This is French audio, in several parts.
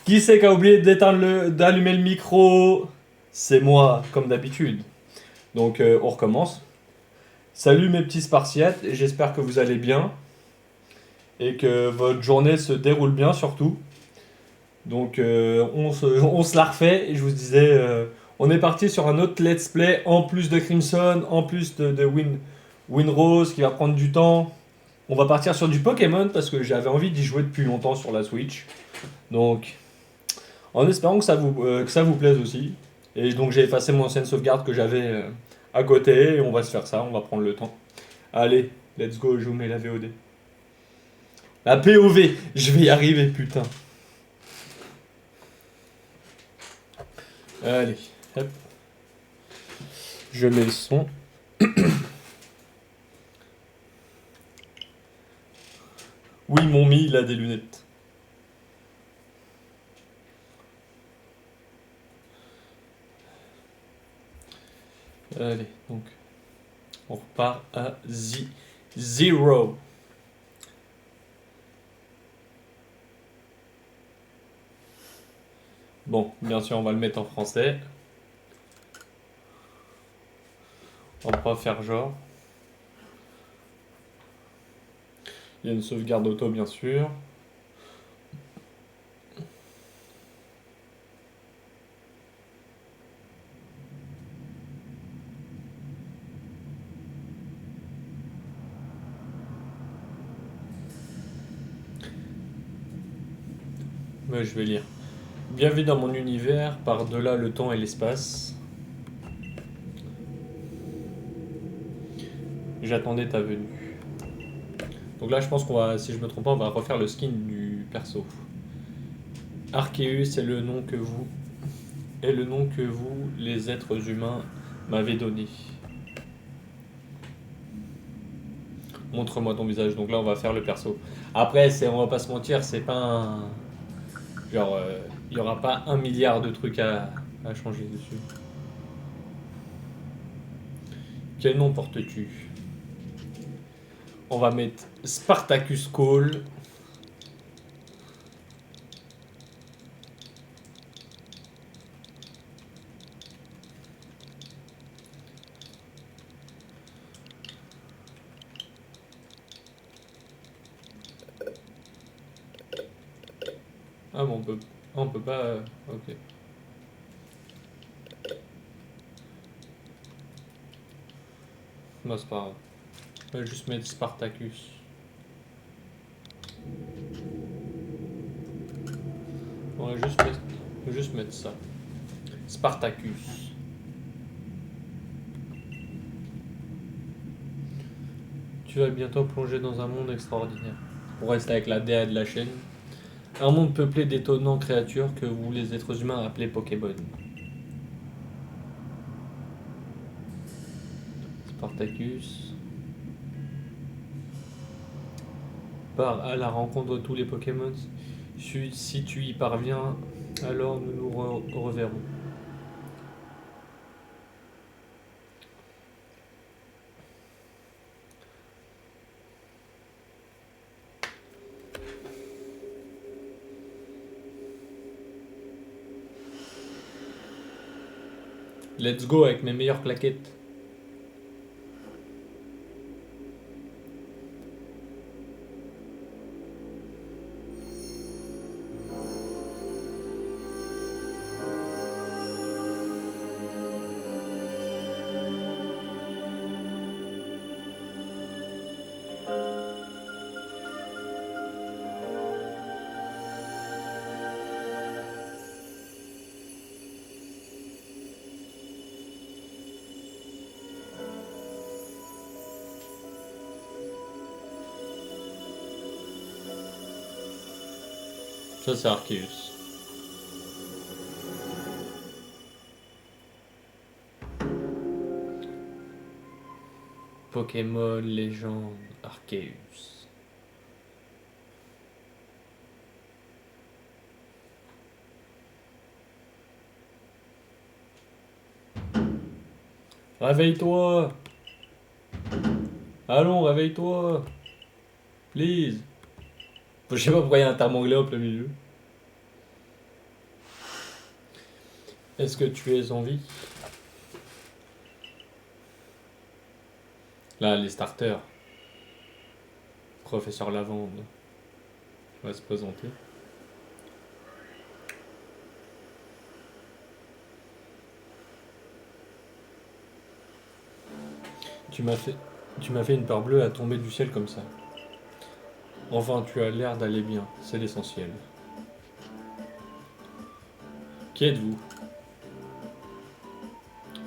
Qui c'est qui a oublié d'allumer le micro? C'est moi, comme d'habitude. Donc on recommence. Salut mes petits Spartiates, et j'espère que vous allez bien et que votre journée se déroule bien surtout. Donc on se la refait et je vous disais, on est parti sur un autre let's play en plus de Crimson, en plus de Winrose qui va prendre du temps. On va partir sur du Pokémon parce que j'avais envie d'y jouer depuis longtemps sur la Switch. Donc en espérant que ça vous plaise aussi. Et donc j'ai effacé mon ancienne sauvegarde que j'avais à côté et on va se faire ça, on va prendre le temps. Allez, let's go, je vous mets la VOD. La POV, je vais y arriver putain. Allez, hop, je mets le son. Oui, mon Mi, il a des lunettes. Allez, donc on repart à zero. Bon, bien sûr, on va le mettre en français. On va pas faire genre. Il y a une sauvegarde auto, bien sûr. Mais je vais lire. Bienvenue dans mon univers, par-delà le temps et l'espace. J'attendais ta venue. Donc là, je pense qu'on va, si je me trompe pas, on va refaire le skin du perso. Arceus est le nom que vous, les êtres humains, m'avez donné. Montre-moi ton visage. Donc là, on va faire le perso. Après, on va pas se mentir, c'est pas un. Genre, il y aura pas un milliard de trucs à changer dessus. Quel nom portes-tu? On va mettre Spartacus Cole. Ah bon, on peut pas. Ok. Bah, c'est pas grave. On va juste mettre Spartacus. On va juste mettre ça. Spartacus. Tu vas bientôt plonger dans un monde extraordinaire. On reste avec la DA de la chaîne. Un monde peuplé d'étonnantes créatures que vous, les êtres humains, appelez Pokémon. Spartacus part à la rencontre de tous les Pokémon. Si tu y parviens, alors nous nous reverrons. Let's go avec mes meilleures claquettes. Ça c'est Arceus. Pokémon légende Arceus. Réveille-toi. Allons, réveille-toi. Please. Je sais pas pourquoi il y a un terme anglais au plein milieu. Est-ce que tu es en vie? Là, les starters. Professeur Lavande va se présenter. Tu m'as fait une peur bleue à tomber du ciel comme ça. Enfin, tu as l'air d'aller bien, c'est l'essentiel. Qui êtes-vous?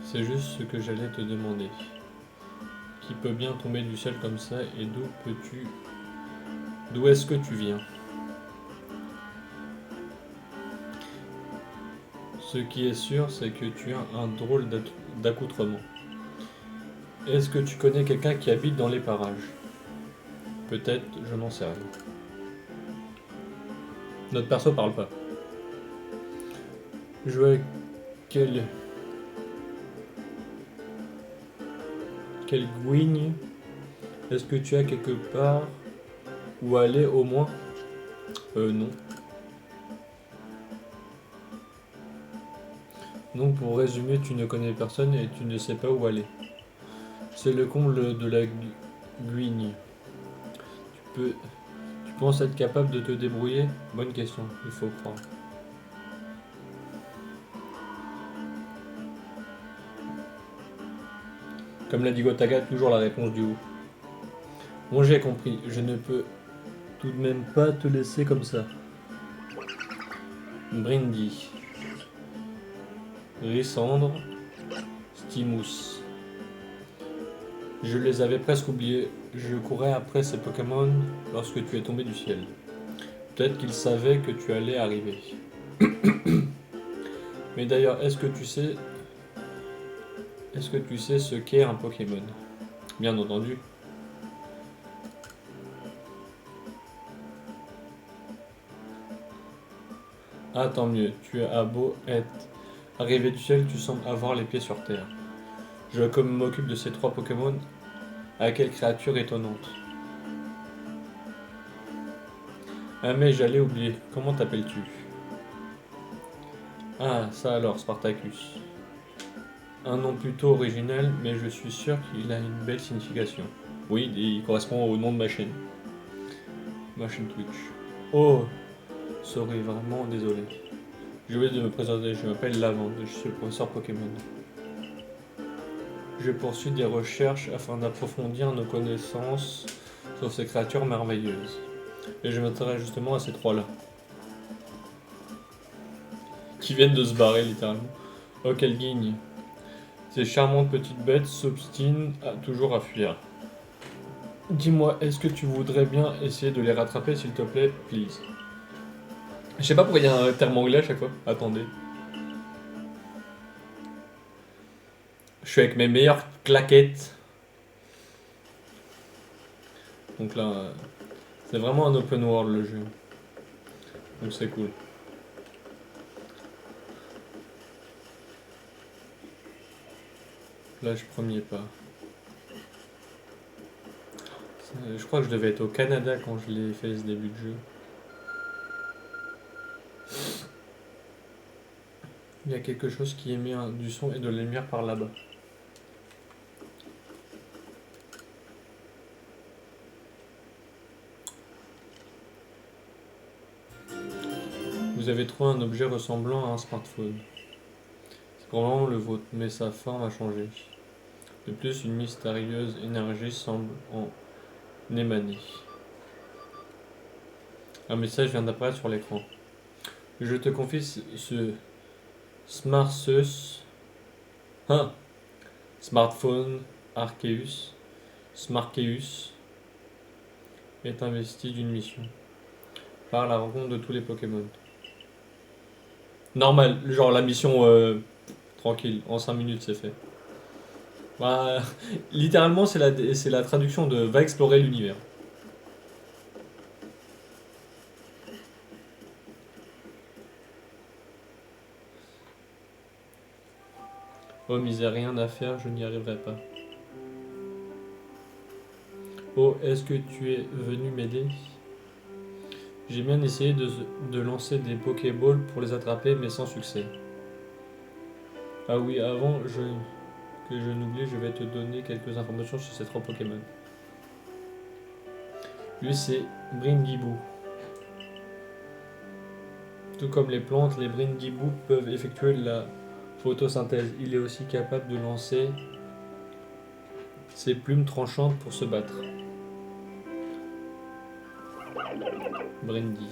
C'est juste ce que j'allais te demander. Qui peut bien tomber du ciel comme ça et D'où est-ce que tu viens? Ce qui est sûr, c'est que tu as un drôle d'accoutrement. Est-ce que tu connais quelqu'un qui habite dans les parages? Peut-être, je n'en sais rien. Notre perso parle pas. Je vois quel gouigne. Est-ce que tu as quelque part où aller au moins? Non. Donc pour résumer, tu ne connais personne et tu ne sais pas où aller. C'est le comble de la gouigne. Tu penses être capable de te débrouiller? Bonne question, il faut croire. Comme l'a dit Gotaga, toujours la réponse du haut. Bon, j'ai compris, je ne peux tout de même pas te laisser comme ça. Brindy. Rissandre. Stimus. Je les avais presque oubliés. Je courais après ces Pokémon lorsque tu es tombé du ciel. Peut-être qu'ils savaient que tu allais arriver. Mais d'ailleurs, est-ce que tu sais ce qu'est un Pokémon? Bien entendu. Ah, tant mieux. Tu as beau être arrivé du ciel, tu sembles avoir les pieds sur terre. Je m'occupe de ces 3 Pokémon. À quelle créature étonnante. Ah mais j'allais oublier. Comment t'appelles-tu? Ah, ça alors, Spartacus. Un nom plutôt original, mais je suis sûr qu'il a une belle signification. Oui, il correspond au nom de ma chaîne. Ma chaîne Twitch. Oh, sorry, vraiment désolé. J'ai oublié de me présenter, je m'appelle Lavande, je suis le professeur Pokémon. Je poursuis des recherches afin d'approfondir nos connaissances sur ces créatures merveilleuses. Et je m'intéresse justement à ces 3-là. Qui viennent de se barrer littéralement. Oh, quelle guigne. Ces charmantes petites bêtes s'obstinent toujours à fuir. Dis-moi, est-ce que tu voudrais bien essayer de les rattraper, s'il te plaît, please? Je sais pas pourquoi il y a un terme anglais à chaque fois. Attendez. Je suis avec mes meilleures claquettes. Donc là, c'est vraiment un open world le jeu. Donc c'est cool. Là, je premier pas. Je crois que je devais être au Canada quand je l'ai fait ce début de jeu. Il y a quelque chose qui émet du son et de la lumière par là-bas. Vous avez trouvé un objet ressemblant à un smartphone. C'est probablement le vôtre, mais sa forme a changé. De plus, une mystérieuse énergie semble en émaner. Un message vient d'apparaître sur l'écran. Je te confie ce Smarceus. Hein? Smartphone Arceus. Smarkeus est investi d'une mission. Par la rencontre de tous les Pokémon. Normal, genre la mission tranquille, en 5 minutes c'est fait. Bah, littéralement c'est la traduction de va explorer l'univers. Oh misère, rien à faire, je n'y arriverai pas. Oh, est-ce que tu es venu m'aider? J'ai bien essayé de lancer des Pokéballs pour les attraper, mais sans succès. Ah oui, avant que je n'oublie, je vais te donner quelques informations sur ces 3 Pokémon. Lui, c'est Bringiboo. Tout comme les plantes, les Bringiboo peuvent effectuer la photosynthèse. Il est aussi capable de lancer ses plumes tranchantes pour se battre. Brindy.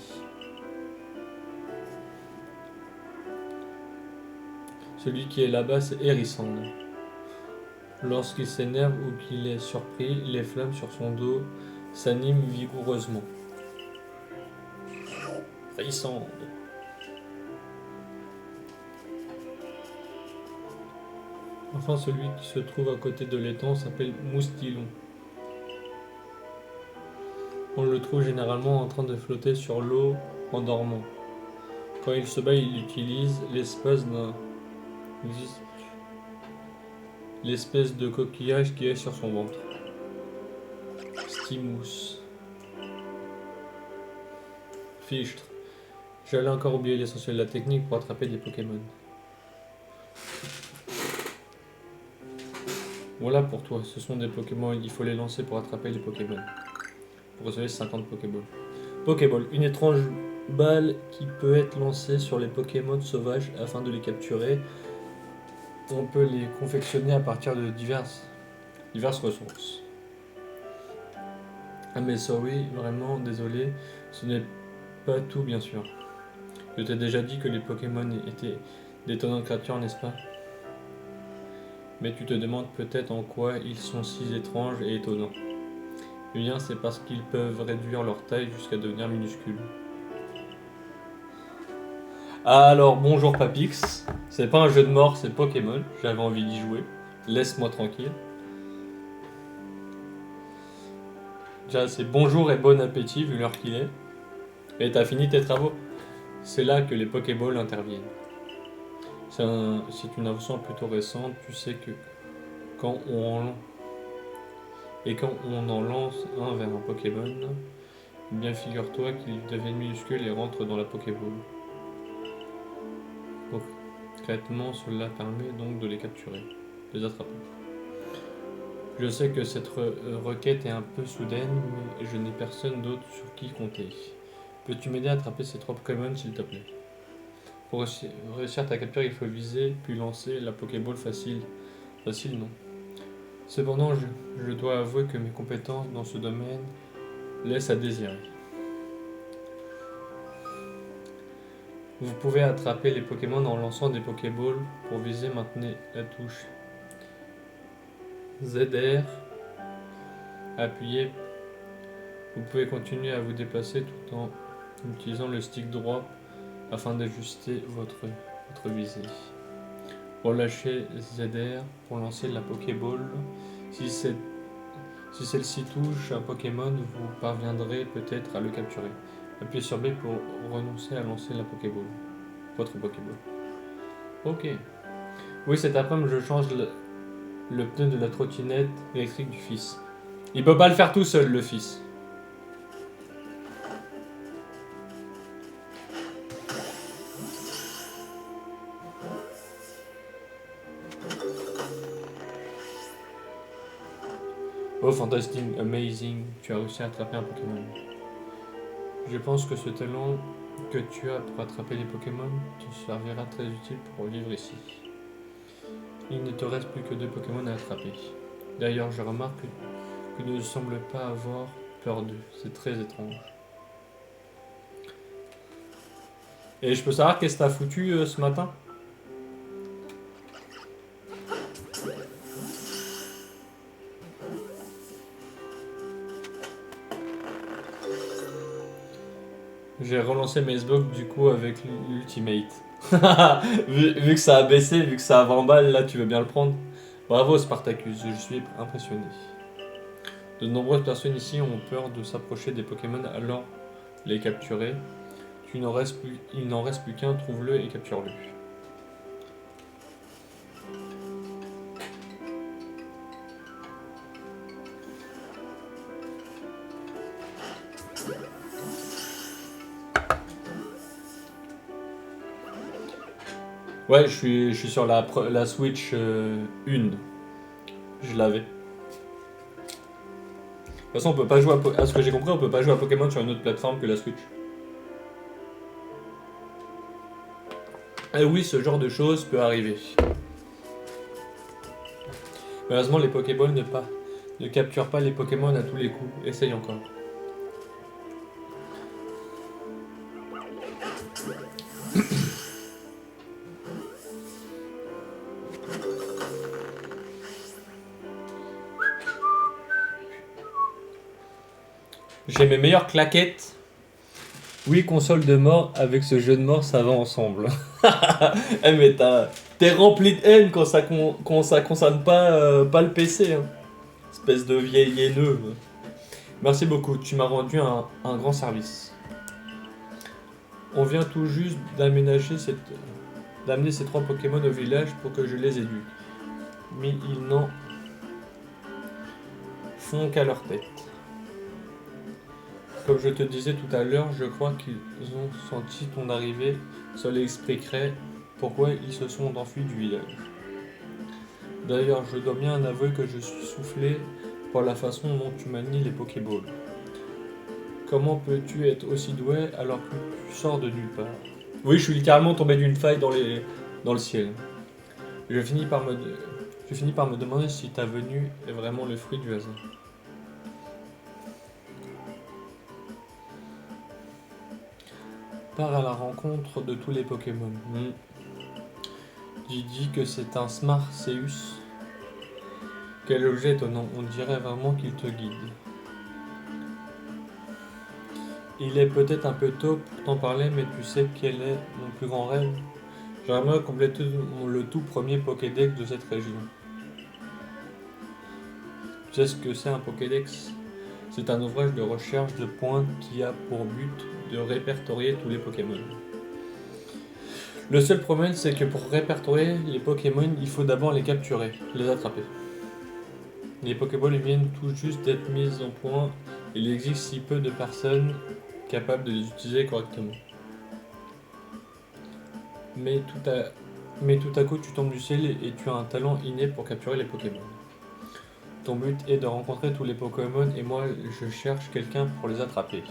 Celui qui est là-bas, c'est Hérissand. Lorsqu'il s'énerve ou qu'il est surpris, les flammes sur son dos s'animent vigoureusement. Hérissand. Enfin, celui qui se trouve à côté de l'étang s'appelle Moustillon. On le trouve généralement en train de flotter sur l'eau en dormant. Quand il se bat, il utilise l'espèce de coquillage qui est sur son ventre. Stimous. Fichtre. J'allais encore oublier l'essentiel de la technique pour attraper des Pokémon. Voilà pour toi, ce sont des Pokémon, il faut les lancer pour attraper les Pokémon. Pour recevoir 50 Pokéballs. Pokéball, une étrange balle qui peut être lancée sur les Pokémon sauvages afin de les capturer. On peut les confectionner à partir de diverses ressources. Ah mais sorry, vraiment désolé, ce n'est pas tout bien sûr. Je t'ai déjà dit que les Pokémon étaient d'étonnantes créatures, n'est-ce pas? Mais tu te demandes peut-être en quoi ils sont si étranges et étonnants. Eh bien, c'est parce qu'ils peuvent réduire leur taille jusqu'à devenir minuscules. Alors, bonjour Papix. C'est pas un jeu de mort, c'est Pokémon. J'avais envie d'y jouer. Laisse-moi tranquille. Déjà, c'est bonjour et bon appétit vu l'heure qu'il est. Et t'as fini tes travaux. C'est là que les Pokéballs interviennent. C'est une invention plutôt récente. Tu sais que quand on en lance un vers un Pokémon, eh bien figure-toi qu'il devient minuscule et rentre dans la Pokéball. Concrètement, cela permet donc de les capturer, de les attraper. Je sais que cette requête est un peu soudaine, mais je n'ai personne d'autre sur qui compter. Peux-tu m'aider à attraper ces 3 Pokémon, s'il te plaît? Pour réussir ta capture, il faut viser, puis lancer la Pokéball facile. Facile, non. Cependant, je dois avouer que mes compétences dans ce domaine laissent à désirer. Vous pouvez attraper les Pokémon en lançant des Pokéballs. Pour viser, maintenez la touche ZR. Appuyez. Vous pouvez continuer à vous déplacer tout en utilisant le stick droit afin d'ajuster votre visée. Relâchez ZR pour lancer la Pokéball. Si celle-ci touche un Pokémon, vous parviendrez peut-être à le capturer. Appuyez sur B pour renoncer à lancer la Pokéball. Votre Pokéball. Ok. Oui, cet après-midi, je change le pneu de la trottinette électrique du fils. Il peut pas le faire tout seul, le fils. Oh, fantastique, amazing, tu as réussi à attraper un Pokémon. Je pense que ce talent que tu as pour attraper les Pokémon te servira très utile pour vivre ici. Il ne te reste plus que 2 Pokémon à attraper. D'ailleurs, je remarque que tu ne sembles pas avoir peur d'eux. C'est très étrange. Et je peux savoir qu'est-ce que t'as foutu ce matin? J'ai relancé mes Xbox du coup avec l'Ultimate. vu que ça a baissé, vu que ça a 20 balles, là tu veux bien le prendre. Bravo Spartacus, je suis impressionné. De nombreuses personnes ici ont peur de s'approcher des Pokémon alors les capturer. Il n'en reste plus qu'un, trouve-le et capture-le. Ouais, je suis sur la Switch 1. Je l'avais. De toute façon, on peut pas jouer à ce que j'ai compris, on peut pas jouer à Pokémon sur une autre plateforme que la Switch. Et oui, ce genre de choses peut arriver. Malheureusement, les Pokéballs ne capturent pas les Pokémon à tous les coups. Essaye encore. J'ai mes meilleures claquettes. Oui, console de mort, avec ce jeu de mort, ça va ensemble. Eh mais t'es rempli de haine quand ça concerne pas le PC. Hein. Espèce de vieil haineux. Merci beaucoup, tu m'as rendu un grand service. On vient tout juste d'amener ces trois Pokémon au village pour que je les éduque. Mais ils n'en font qu'à leur tête. Comme je te disais tout à l'heure, je crois qu'ils ont senti ton arrivée. Cela expliquerait pourquoi ils se sont enfuis du village. D'ailleurs, je dois bien avouer que je suis soufflé par la façon dont tu manies les Pokéballs. Comment peux-tu être aussi doué alors que tu sors de nulle part? Oui, je suis littéralement tombé d'une faille dans le ciel. Je finis par me demander si ta venue est vraiment le fruit du hasard. Pars à la rencontre de tous les Pokémon. Tu dis que c'est un Smarseus. Quel objet étonnant, on dirait vraiment qu'il te guide. Il est peut-être un peu tôt pour t'en parler, mais tu sais quel est mon plus grand rêve? J'aimerais compléter le tout premier Pokédex de cette région. Tu sais ce que c'est un Pokédex? C'est un ouvrage de recherche de pointe qui a pour but de répertorier tous les Pokémon. Le seul problème, c'est que pour répertorier les Pokémon, il faut d'abord les capturer, les attraper. Les Pokéballs viennent tout juste d'être mis en point, il existe si peu de personnes capables de les utiliser correctement. Mais tout à coup, tu tombes du ciel et tu as un talent inné pour capturer les Pokémon. Ton but est de rencontrer tous les Pokémon et moi, je cherche quelqu'un pour les attraper.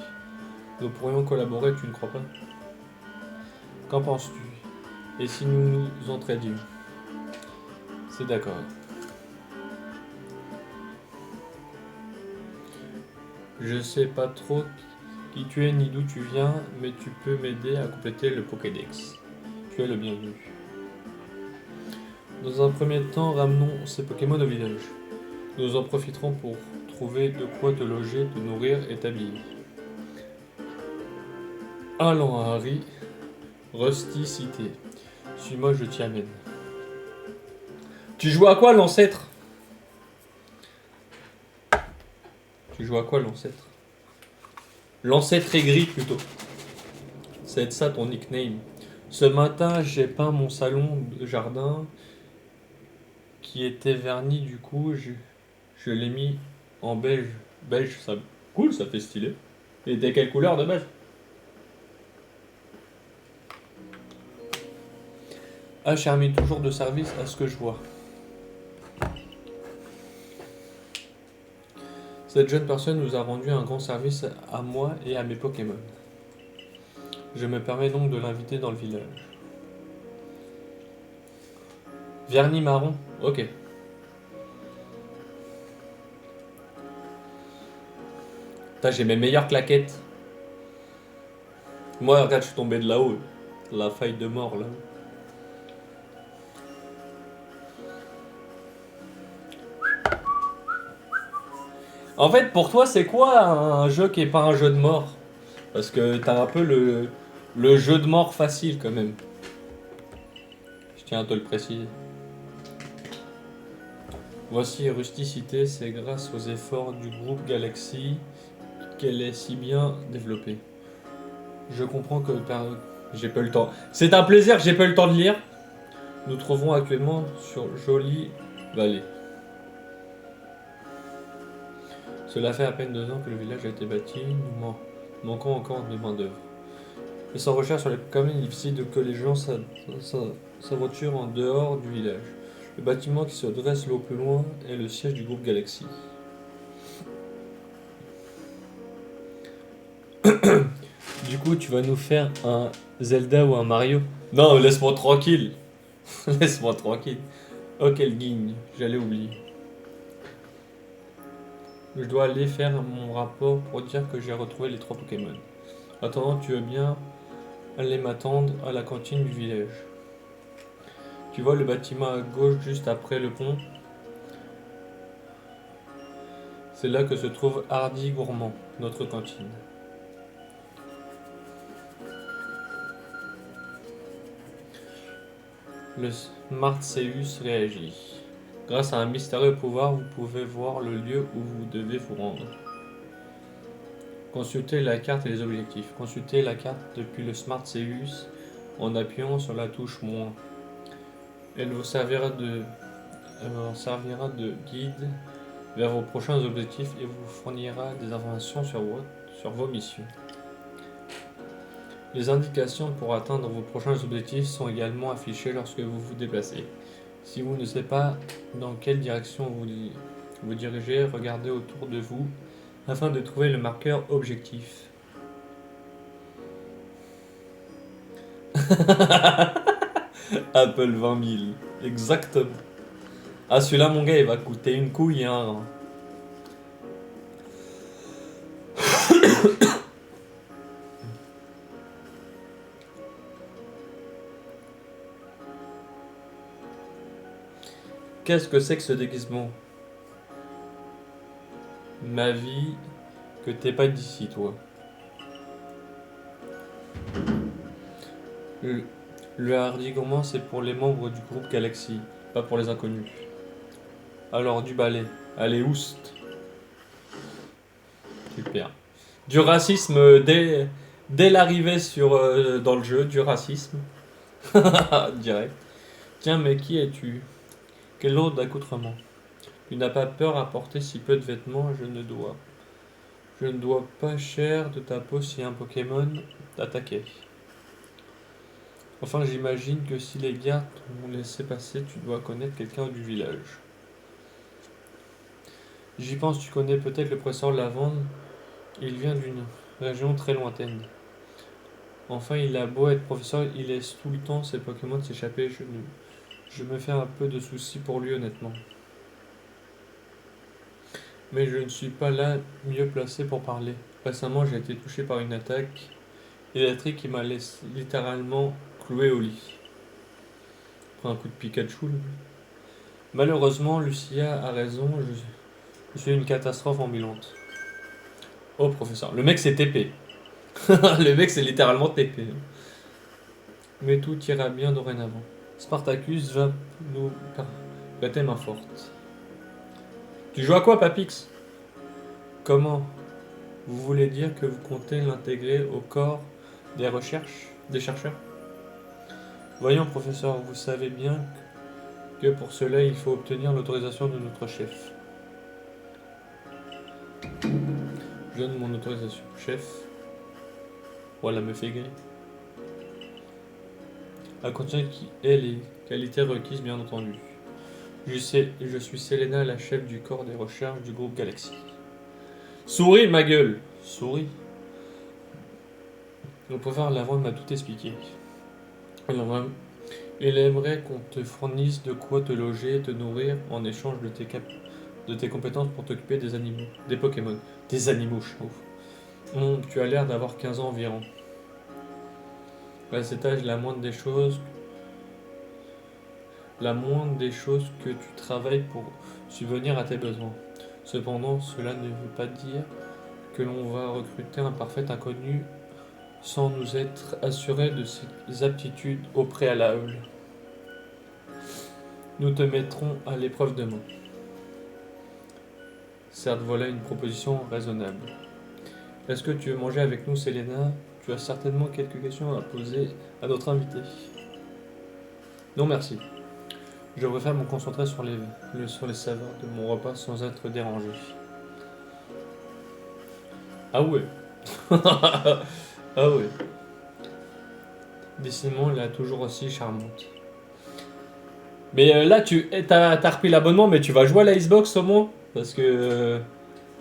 Nous pourrions collaborer, tu ne crois pas? Qu'en penses-tu? Et si nous nous entraidions? C'est d'accord. Je sais pas trop qui tu es ni d'où tu viens, mais tu peux m'aider à compléter le Pokédex. Tu es le bienvenu. Dans un premier temps, ramenons ces Pokémon au village. Nous en profiterons pour trouver de quoi te loger, te nourrir et t'habiller. Allons à Harry, Rusticité. Suis-moi, je t'y amène. Tu joues à quoi, l'ancêtre? Tu joues à quoi, l'ancêtre? L'ancêtre aigri, plutôt. C'est ça ton nickname. Ce matin, j'ai peint mon salon de jardin qui était verni, du coup, je l'ai mis en beige. Beige, ça... Cool, ça fait stylé. Et t'es quelle couleur de base? Ah, Charmy, toujours de service à ce que je vois. Cette jeune personne nous a rendu un grand service à moi et à mes Pokémon. Je me permets donc de l'inviter dans le village. Vernis marron, ok. Putain, j'ai mes meilleures claquettes. Moi, regarde, je suis tombé de là-haut. La faille de mort, là. En fait, pour toi, c'est quoi un jeu qui est pas un jeu de mort? Parce que t'as un peu le jeu de mort facile, quand même. Je tiens à te le préciser. Voici Rusticité, c'est grâce aux efforts du groupe Galaxy qu'elle est si bien développée. Je comprends que j'ai pas eu le temps. C'est un plaisir, j'ai pas eu le temps de lire. Nous trouvons actuellement sur Jolie Valley. Cela fait à peine 2 ans que le village a été bâti, nous manquons encore de main d'œuvre. Et sans recherche sur les Pokémon, il est difficile que les gens s'aventurent en dehors du village. Le bâtiment qui se dresse là au plus loin est le siège du groupe Galaxy. Du coup, tu vas nous faire un Zelda ou un Mario? Non, laisse-moi tranquille. Laisse-moi tranquille. Oh, quel guigne, j'allais oublier. Je dois aller faire mon rapport pour dire que j'ai retrouvé les 3 Pokémon. Attendant, tu veux bien aller m'attendre à la cantine du village. Tu vois le bâtiment à gauche juste après le pont? C'est là que se trouve Hardy Gourmand, notre cantine. Le Smart Seus réagit. Grâce à un mystérieux pouvoir, vous pouvez voir le lieu où vous devez vous rendre. Consultez la carte et les objectifs. Consultez la carte depuis le Smart Seus en appuyant sur la touche moins. Elle vous servira de guide vers vos prochains objectifs et vous fournira des informations sur vos missions. Les indications pour atteindre vos prochains objectifs sont également affichées lorsque vous vous déplacez. Si vous ne savez pas dans quelle direction vous dirigez, regardez autour de vous afin de trouver le marqueur objectif. Apple 20 000, exactement. Ah, celui-là, mon gars, il va coûter une couille, hein. Qu'est-ce que c'est que ce déguisement? Ma vie, que t'es pas d'ici, toi. Le Hardy Gourmand, c'est pour les membres du groupe Galaxy, pas pour les inconnus. Alors, du balai. Allez, oust. Super. Du racisme dès l'arrivée dans le jeu, du racisme. Direct. Tiens, mais qui es-tu? Quel autre d'accoutrement? Tu n'as pas peur à porter si peu de vêtements, Je ne dois pas cher de ta peau si un Pokémon t'attaquait. Enfin, j'imagine que si les gardes t'ont laissé passer, tu dois connaître quelqu'un du village. J'y pense, tu connais peut-être le professeur Lavande. Il vient d'une région très lointaine. Enfin, il a beau être professeur, il laisse tout le temps ses Pokémon s'échapper. Je me fais un peu de soucis pour lui, honnêtement. Mais je ne suis pas là mieux placé pour parler. Récemment, j'ai été touché par une attaque électrique qui m'a littéralement cloué au lit. Après un coup de Pikachu. Malheureusement, Lucia a raison, je suis une catastrophe ambulante. Oh, professeur. Le mec, c'est TP. Le mec, c'est littéralement TP. Mais tout ira bien dorénavant. Spartacus va nous prêter main forte. Tu joues à quoi, Papix? Comment? Vous voulez dire que vous comptez l'intégrer au corps des chercheurs? Voyons, professeur, vous savez bien que pour cela, il faut obtenir l'autorisation de notre chef. Je donne mon autorisation. Chef. Voilà, me fait gré. À condition qu'il ait les qualités requises, bien entendu. Je suis Selena, la chef du corps des recherches du groupe Galaxy. Souris, ma gueule! Souris. Le professeur Lavande m'a tout expliqué. Il aimerait qu'on te fournisse de quoi te loger et te nourrir en échange de tes compétences pour t'occuper des animaux, des Pokémon. Des animaux, je trouve. Tu as l'air d'avoir 15 ans environ. À cet âge, la moindre des choses que tu travailles pour subvenir à tes besoins. Cependant, cela ne veut pas dire que l'on va recruter un parfait inconnu sans nous être assuré de ses aptitudes au préalable. Nous te mettrons à l'épreuve demain. Certes, voilà une proposition raisonnable. Est-ce que tu veux manger avec nous, Selena? Tu as certainement quelques questions à poser à notre invité. Non, merci. Je préfère me concentrer sur les saveurs de mon repas sans être dérangé. Ah ouais. Ah ouais. Décidément, elle est toujours aussi charmante. Mais là, t'as repris l'abonnement, mais tu vas jouer à la Xbox au moins? Parce que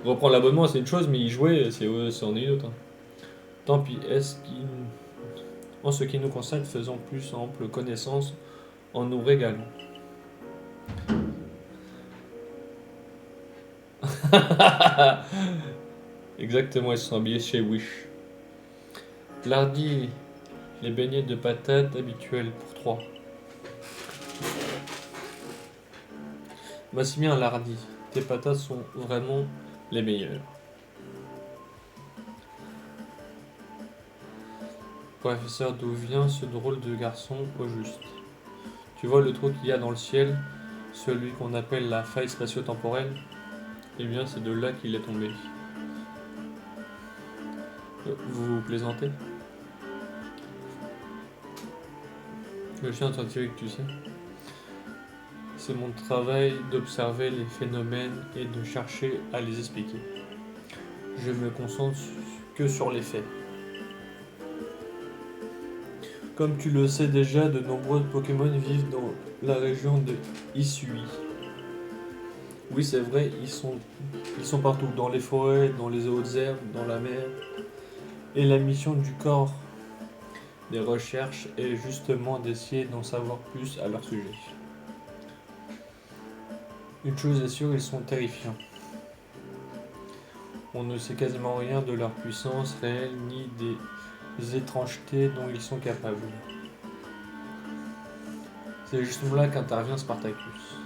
reprendre l'abonnement, c'est une chose, mais y jouer, c'en est une autre, hein. Tant pis, en ce qui nous concerne, faisons plus ample connaissance en nous régalant. Exactement, ils se sont habillés chez Wish. Lardi, les beignets de patates habituels pour 3. Massimien Lardi, tes patates sont vraiment les meilleures. Professeur, d'où vient ce drôle de garçon au juste? Tu vois le trou qu'il y a dans le ciel, celui qu'on appelle la faille spatio-temporelle? Eh bien, c'est de là qu'il est tombé. Vous plaisantez? Je suis un scientifique, tu sais. C'est mon travail d'observer les phénomènes et de chercher à les expliquer. Je me concentre que sur les faits. Comme tu le sais déjà, de nombreux Pokémon vivent dans la région de Hisui. Oui, c'est vrai, ils sont partout, dans les forêts, dans les hautes herbes, dans la mer. Et la mission du corps des recherches est justement d'essayer d'en savoir plus à leur sujet. Une chose est sûre, ils sont terrifiants. On ne sait quasiment rien de leur puissance réelle ni des étrangetés dont ils sont capables. C'est justement là qu'intervient Spartacus.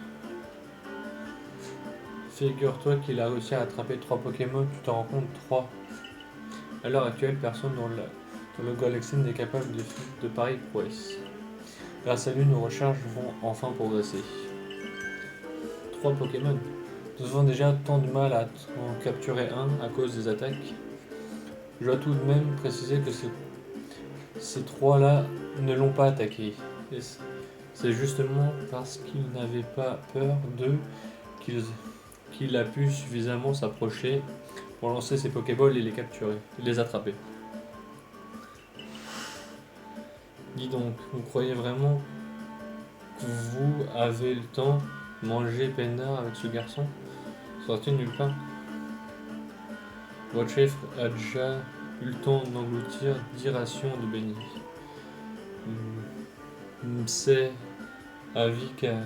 Figure-toi qu'il a réussi à attraper 3 Pokémon, tu t'en rends compte, 3. À l'heure actuelle, personne dans le galaxie n'est capable de pareilles prouesses. Grâce à lui, nos recherches vont enfin progresser. 3 Pokémon. Nous avons déjà tant de mal à en capturer un à cause des attaques. Je dois tout de même préciser que ces 3-là ne l'ont pas attaqué. C'est justement parce qu'il n'avait pas peur d'eux qu'il a pu suffisamment s'approcher pour lancer ses Pokéballs et les capturer, les attraper. Dis donc, vous croyez vraiment que vous avez le temps de manger peinard avec ce garçon? Sorti de nulle part. Votre chef a déjà eu le temps d'engloutir 10 rations de beignets. C'est avis qu'à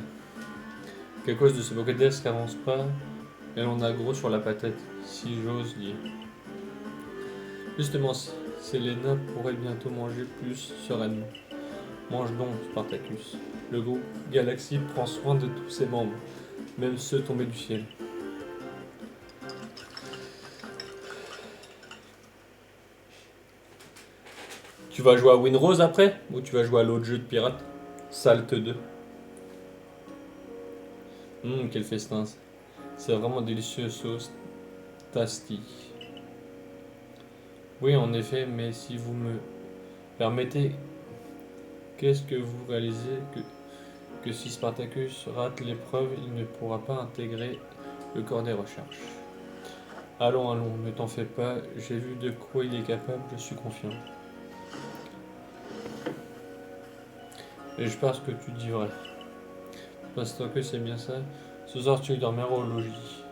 cause de ce Pokédex qui avance pas, elle en a gros sur la patate, si j'ose dire. Justement, Selena pourrait bientôt manger plus sereinement. Mange donc, Spartacus. Le groupe Galaxy prend soin de tous ses membres, même ceux tombés du ciel. Tu vas jouer à Winrose après? Ou tu vas jouer à l'autre jeu de pirate? Salt 2. Quel festin. C'est vraiment délicieux, sauce tasty. Oui, en effet, mais si vous me permettez, qu'est-ce que vous réalisez que si Spartacus rate l'épreuve, il ne pourra pas intégrer le corps des recherches? Allons, ne t'en fais pas, j'ai vu de quoi il est capable, je suis confiant. Et je pense que tu dis vrai. Spartacus, c'est bien ça. Ce soir, tu dormiras au logis.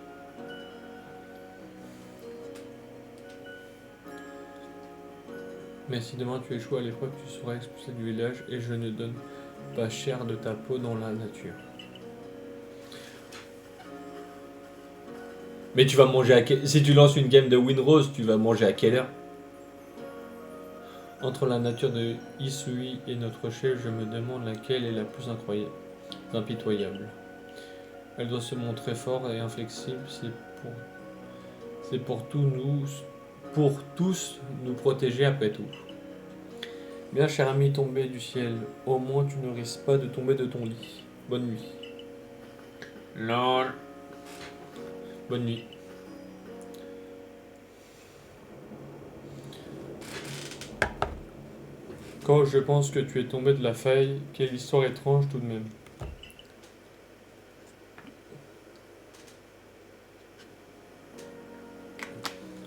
Mais si demain tu échoues à l'épreuve, tu seras expulsé du village et je ne donne pas cher de ta peau dans la nature. Mais tu vas manger si tu lances une game de Winrose, tu vas manger à quelle heure? Entre la nature de Hisui et notre chef, je me demande laquelle est la plus impitoyable. Elle doit se montrer forte et inflexible, c'est pour tous nous protéger après tout. Bien cher ami tombé du ciel, au moins tu ne risques pas de tomber de ton lit. Bonne nuit. LOL. Bonne nuit. Quand je pense que tu es tombé de la faille, quelle histoire étrange tout de même.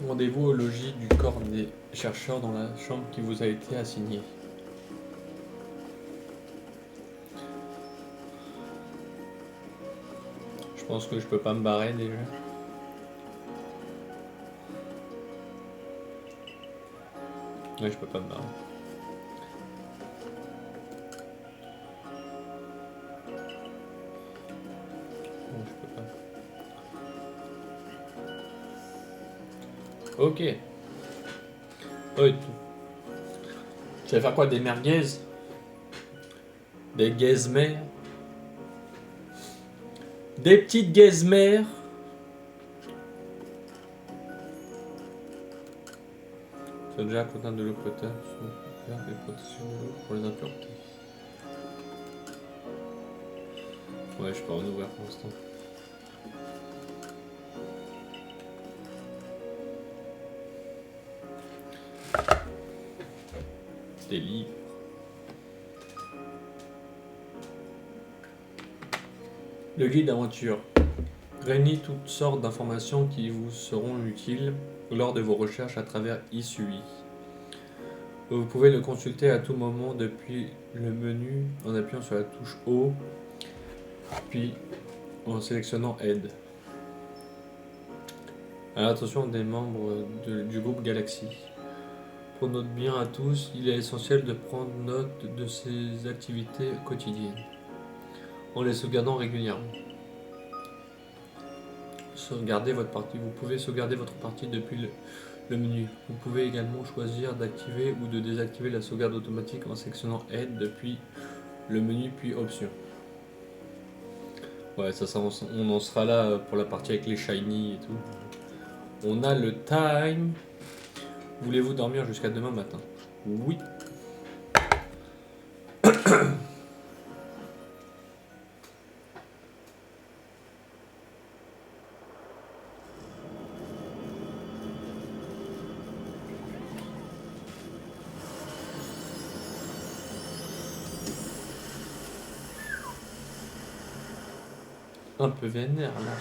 Rendez-vous au logis du corps des chercheurs dans la chambre qui vous a été assignée. pense que je peux pas me barrer déjà. Ouais, je peux pas me barrer. Non, je peux pas. Ok. Ouais, tu vas faire quoi? Des merguez? Des gazmères? Des petites gazmères? Tu as déjà contenant de l'eau potable sous couvert des protections de l'eau pour les impuretés. Ouais, je peux en ouvrir pour l'instant. Des livres. Le guide d'aventure réunit toutes sortes d'informations qui vous seront utiles lors de vos recherches à travers Isui. Vous pouvez le consulter à tout moment depuis le menu en appuyant sur la touche O, puis en sélectionnant Aide. À l'attention des membres du groupe Galaxy. Pour notre bien à tous, il est essentiel de prendre note de ces activités quotidiennes, en les sauvegardant régulièrement. Sauvegarder votre partie. Vous pouvez sauvegarder votre partie depuis le menu. Vous pouvez également choisir d'activer ou de désactiver la sauvegarde automatique en sélectionnant Aide depuis le menu puis Options. Ouais, ça on en sera là pour la partie avec les shiny et tout. On a le time. Voulez-vous dormir jusqu'à demain matin? Oui. Un peu vénère là.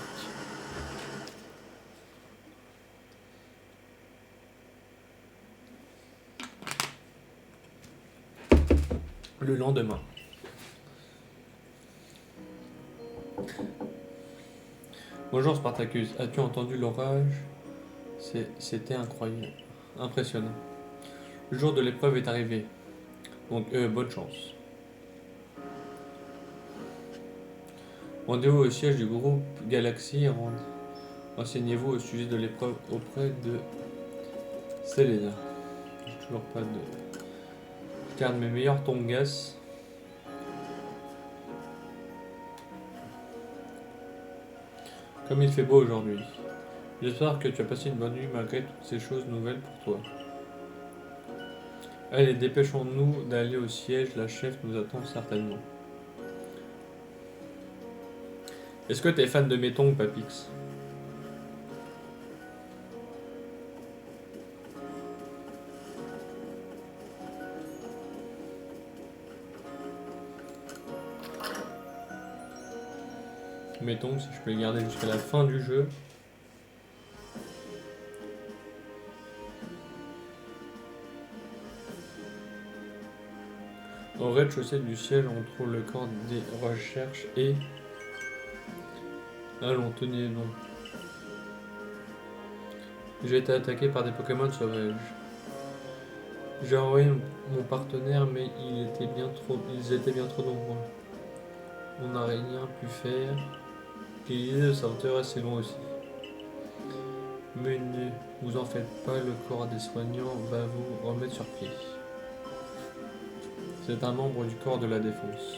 Le lendemain. Bonjour Spartacus, as-tu entendu l'orage? C'était incroyable, impressionnant. Le jour de l'épreuve est arrivé, donc bonne chance. Rendez-vous au siège du groupe Galaxy et renseignez-vous au sujet de l'épreuve auprès de Selena. J'ai toujours pas de... Je garde mes meilleurs tongas. Comme il fait beau aujourd'hui. J'espère que tu as passé une bonne nuit malgré toutes ces choses nouvelles pour toi. Allez, dépêchons-nous d'aller au siège, la chef nous attend certainement. Est-ce que t'es fan de mes tongs, Papix? Mes tongs, si je peux les garder jusqu'à la fin du jeu. Au rez-de-chaussée du siège, on trouve le corps des recherches et... Allons, tenez bon. J'ai été attaqué par des Pokémon sauvages. J'ai envoyé mon partenaire, mais ils étaient bien trop nombreux. On n'a rien pu faire. Et l'idée de sortir assez loin aussi. Mais ne vous en faites pas, le corps des soignants va vous remettre sur pied. C'est un membre du corps de la défense.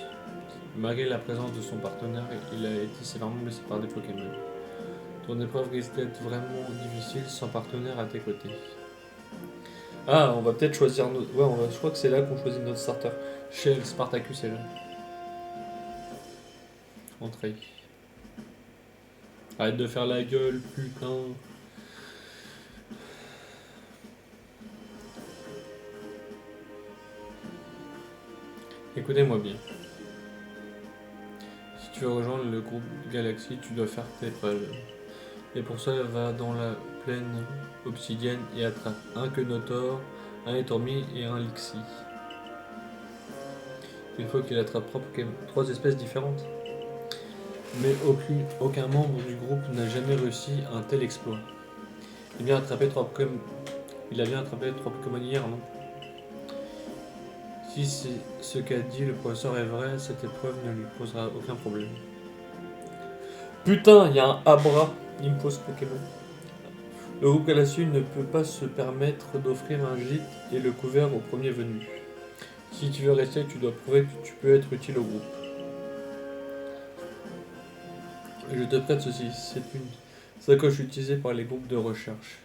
Malgré la présence de son partenaire, il a été sévèrement blessé par des Pokémon. Ton épreuve risque d'être vraiment difficile sans partenaire à tes côtés. Ah, on va peut-être choisir notre... Ouais, je crois que c'est là qu'on choisit notre starter. Chez le Spartacus est là. Entrée. Arrête de faire la gueule, putain. Écoutez-moi bien. Si tu veux rejoindre le groupe Galaxy, tu dois faire tes preuves. Et pour ça, va dans la plaine obsidienne et attrape un Quenotor, un Etormi et un Lixie. Il faut qu'il attrape 3 espèces différentes. Mais aucun membre du groupe n'a jamais réussi un tel exploit. Il a bien attrapé 3 Pokémon hier, non? Si ce qu'a dit le professeur est vrai, cette épreuve ne lui posera aucun problème. Putain, il y a un Abra, il me pose Pokémon. Le groupe Calassu ne peut pas se permettre d'offrir un gîte et le couvert au premier venu. Si tu veux rester, tu dois prouver que tu peux être utile au groupe. Je te prête ceci, c'est une sacoche utilisée par les groupes de recherche.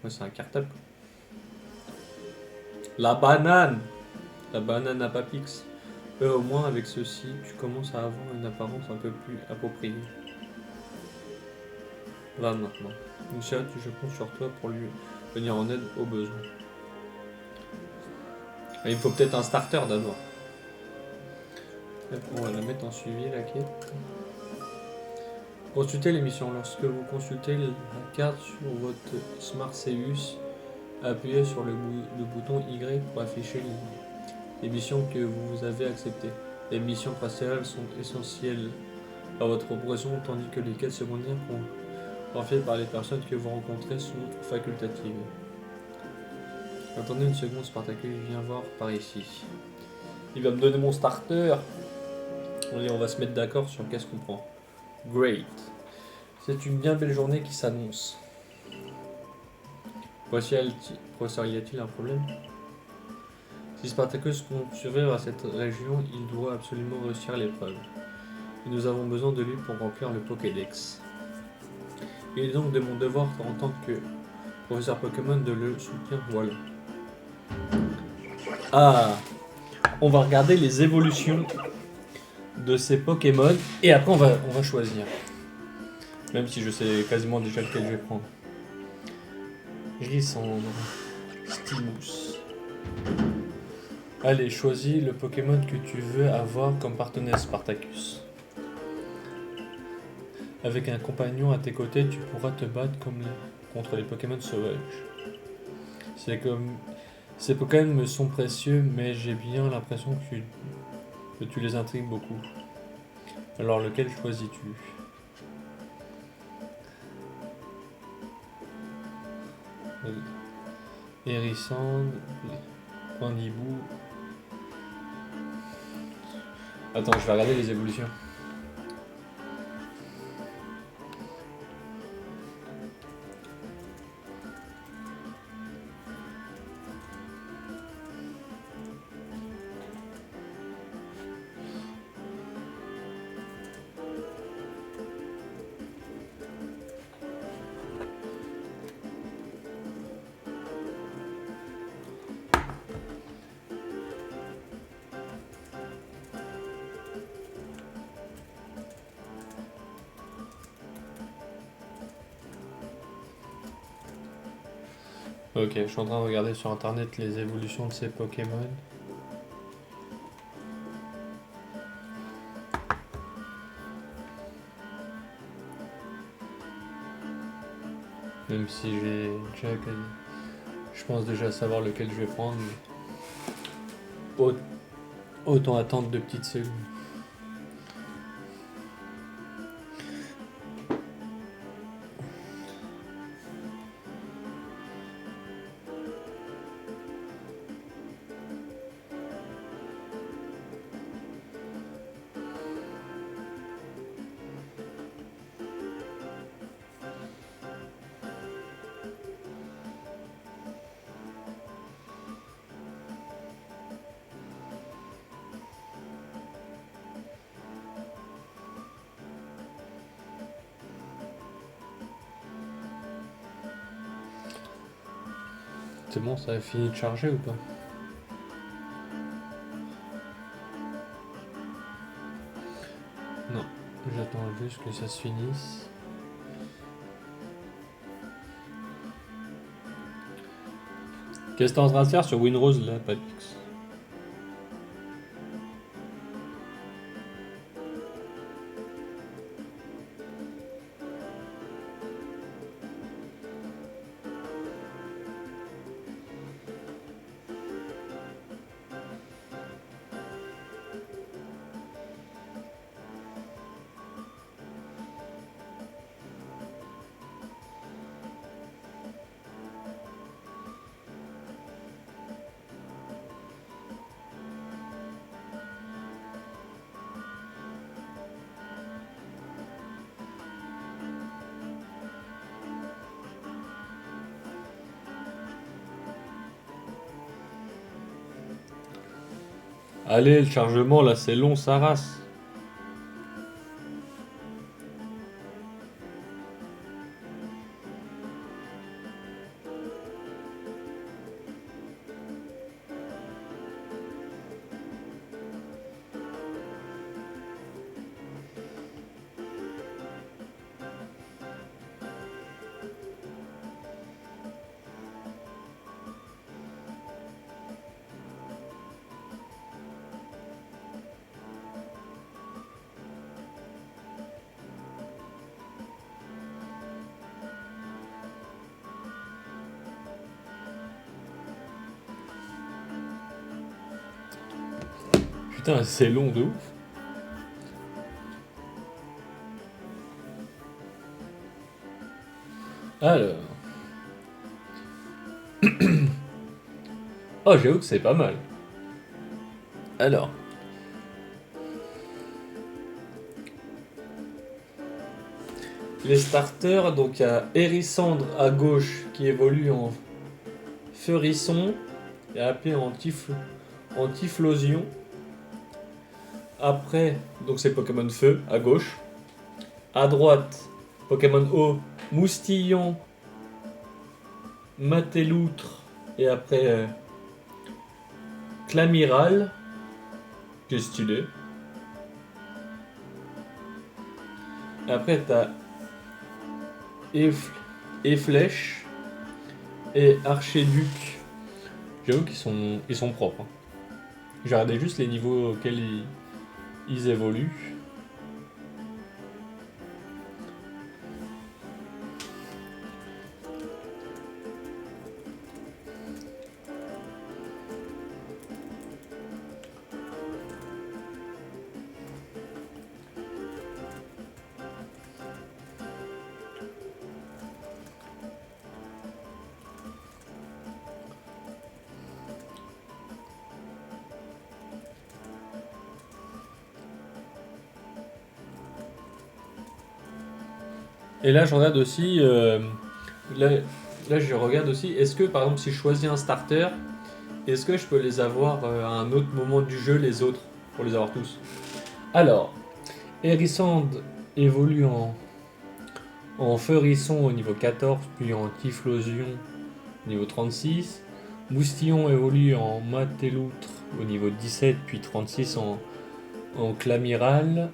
Ouais, c'est un cartable. La banane à Papix. Au moins, avec ceci, tu commences à avoir une apparence un peu plus appropriée. Là, maintenant. Michel, je compte sur toi pour lui venir en aide aux besoins. Et il me faut peut-être un starter d'abord. On va la mettre en suivi, la quête. Consultez l'émission. Lorsque vous consultez la carte sur votre Smart Seus, appuyez sur le bouton Y pour afficher les missions que vous avez acceptées. Les missions principales sont essentielles à votre progression, tandis que les quêtes secondaires faites par les personnes que vous rencontrez sont facultatives. Attendez une seconde, Spartacus, viens voir par ici. Il va me donner mon starter. Allez, on va se mettre d'accord sur qu'est-ce qu'on prend. Great. C'est une bien belle journée qui s'annonce. Professeur, y a-t-il un problème? Si Spartacus compte survivre à cette région, il doit absolument réussir l'épreuve. Et nous avons besoin de lui pour remplir le Pokédex. Il est donc de mon devoir en tant que professeur Pokémon de le soutenir, voilà. Ah, on va regarder les évolutions de ces Pokémon et après on va choisir. Même si je sais quasiment déjà lequel je vais prendre. Rissandre, Stimus. Allez, choisis le Pokémon que tu veux avoir comme partenaire Spartacus. Avec un compagnon à tes côtés, tu pourras te battre contre les Pokémon sauvages. Ces Pokémon me sont précieux, mais j'ai bien l'impression que tu les intrigues beaucoup. Alors lequel choisis-tu? Hérissandre, Pandibou. Attends, je vais regarder les évolutions. Ok, je suis en train de regarder sur internet les évolutions de ces Pokémon. Même si j'ai déjà... Je pense déjà savoir lequel je vais prendre. Autant attendre 2 petites secondes. C'est bon, ça a fini de charger ou pas? Non, j'attends juste que ça se finisse. Qu'est-ce que t'es en train de faire sur Winrose là, Papix? Allez, le chargement, là, c'est long, ça race. Putain, c'est long de ouf. Alors. Oh, j'avoue que c'est pas mal. Alors. Les starters, donc il y a Hérissandre à gauche qui évolue en Feurisson et après en Typhlosion. Après, donc c'est Pokémon Feu à gauche. À droite, Pokémon Eau, Moustillon, Mateloutre et après Clamiral, qui est stylé. Et après, t'as Flèche et Archéduc. J'avoue qu'ils sont propres. Hein. J'ai regardé juste les niveaux auxquels ils évoluent. Et là, je regarde aussi. Là, là, je regarde aussi. Est-ce que, par exemple, si je choisis un starter, est-ce que je peux les avoir à un autre moment du jeu, les autres, pour les avoir tous? Alors, Hérissand évolue en Feurisson au niveau 14, puis en Typhlosion au niveau 36. Moustillon évolue en Mateloutre au niveau 17, puis 36 en Clamiral.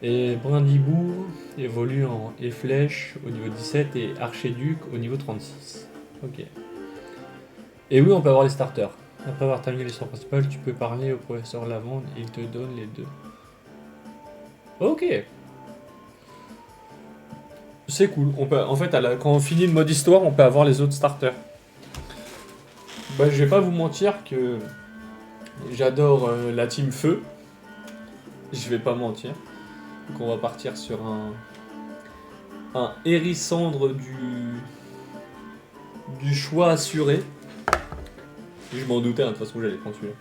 Et Brindebourg évolue en Flèche au niveau 17 et Archéduc au niveau 36. Ok. Et oui, on peut avoir les starters. Après avoir terminé l'histoire principale, tu peux parler au professeur Lavande et il te donne les deux. Ok. C'est cool. En fait, quand on finit le mode histoire, on peut avoir les autres starters. Bah, je vais pas vous mentir que j'adore la team feu. Je vais pas mentir. Donc on va partir sur un Hérissandre du choix assuré. Je m'en doutais, hein, de toute façon j'allais prendre celui-là.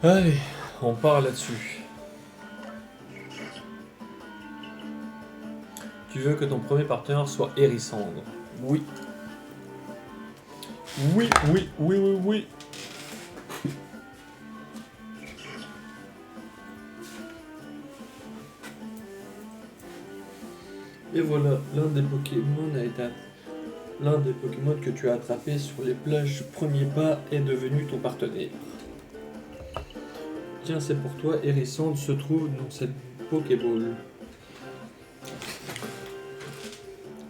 Allez, on part là-dessus. Tu veux que ton premier partenaire soit Hérissandre? Oui. Oui, oui, oui, oui, oui. Et voilà, l'un des Pokémon que tu as attrapé sur les plages du premier pas est devenu ton partenaire. Tiens, c'est pour toi, Hérissandre se trouve dans cette Pokéball.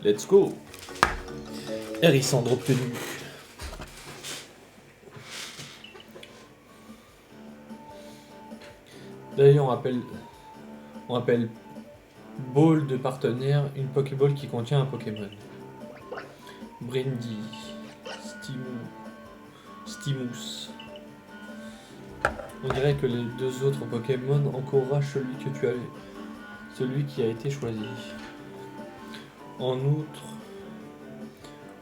Let's go. Hérissandre obtenu. D'ailleurs, on appelle Ball de partenaire une Pokéball qui contient un Pokémon. Brandy, Stimus. On dirait que les deux autres Pokémon encouragent celui que tu avais, celui qui a été choisi. En outre,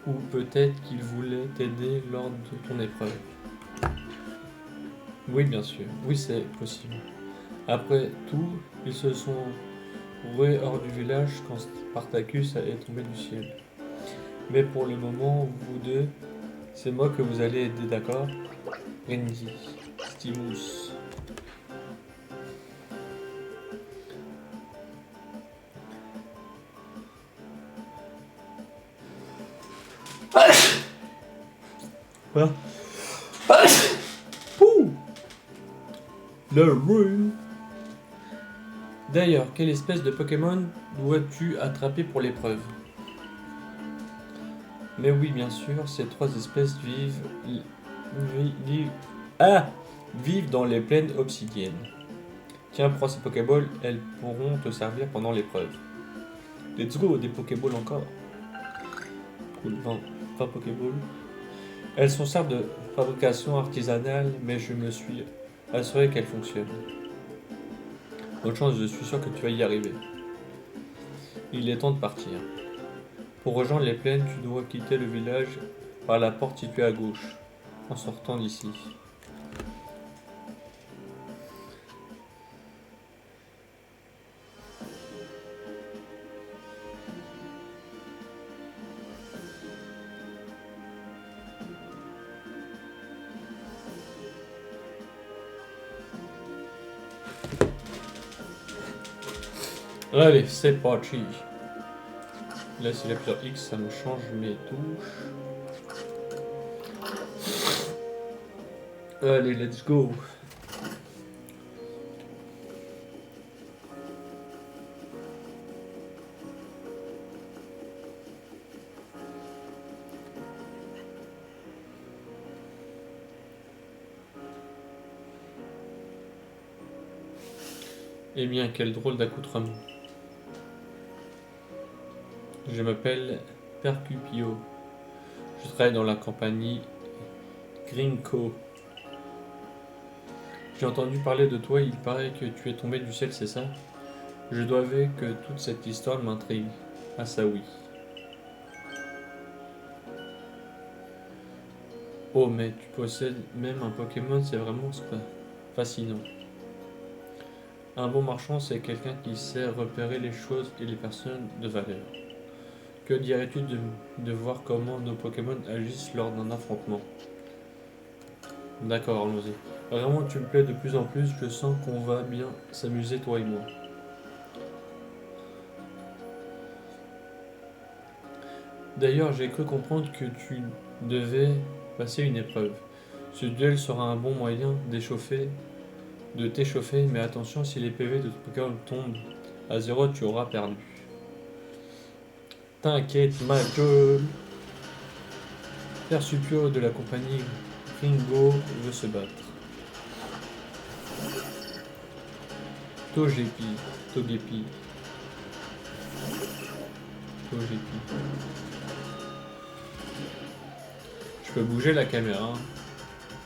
ou peut-être qu'ils voulaient t'aider lors de ton épreuve. Oui, bien sûr. Oui, c'est possible. Après tout, ils se sont rués hors du village quand Spartacus est tombé du ciel. Mais pour le moment, vous deux, c'est moi que vous allez aider, d'accord? Randy, Stimus. Quoi? Pouh! Le room. D'ailleurs, quelle espèce de Pokémon dois-tu attraper pour l'épreuve? Mais oui, bien sûr, ces trois espèces vivent dans les plaines obsidiennes. Tiens, prends ces Pokéballs, elles pourront te servir pendant l'épreuve. Let's go, des Pokéballs encore. Cool, 20 Pokéballs. Elles sont certes de fabrication artisanale, mais je me suis assuré qu'elles fonctionnent. Bonne chance, je suis sûr que tu vas y arriver. Il est temps de partir. Pour rejoindre les plaines, tu dois quitter le village par la porte située à gauche, en sortant d'ici. Allez, c'est parti. Là, si j'appuie sur X, ça me change mes touches. Allez, let's go. Eh bien, quel drôle d'accoutrement. Je m'appelle Percupio. Je travaille dans la compagnie Grinco. J'ai entendu parler de toi, il paraît que tu es tombé du ciel, c'est ça? Je dois avouer que toute cette histoire m'intrigue. Ah ça oui. Oh mais tu possèdes même un Pokémon, c'est vraiment fascinant. Un bon marchand, c'est quelqu'un qui sait repérer les choses et les personnes de valeur. Que dirais-tu de voir comment nos Pokémon agissent lors d'un affrontement? D'accord, allons-y. Vraiment, tu me plais de plus en plus, je sens qu'on va bien s'amuser, toi et moi. D'ailleurs, j'ai cru comprendre que tu devais passer une épreuve. Ce duel sera un bon moyen de t'échauffer, mais attention, si les PV de ton Pokémon tombent à zéro, tu auras perdu. T'inquiète, ma gueule. Persupio de la compagnie Ringo veut se battre. Togepi, Togepi, Togepi. Je peux bouger la caméra hein,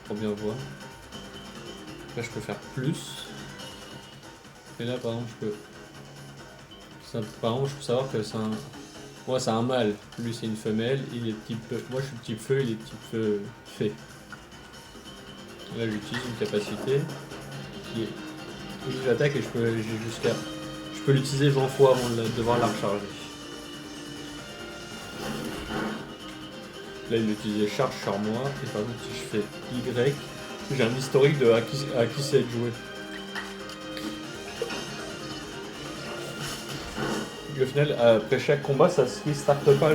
pour bien voir. Là, je peux faire plus. Et là, par exemple, je peux. Par exemple, je peux savoir que c'est un. Moi, c'est un mâle. Lui, c'est une femelle. Il est type. Moi, je suis type feu. Il est type fée. Là, j'utilise une capacité qui est. Je l'attaque et je peux l'utiliser 20 fois avant de devoir la recharger. Là, il utilisait charge sur moi. Et par exemple, si je fais Y, j'ai un historique de à qui c'est de jouer. Et au final, après chaque combat, ça se restarte pas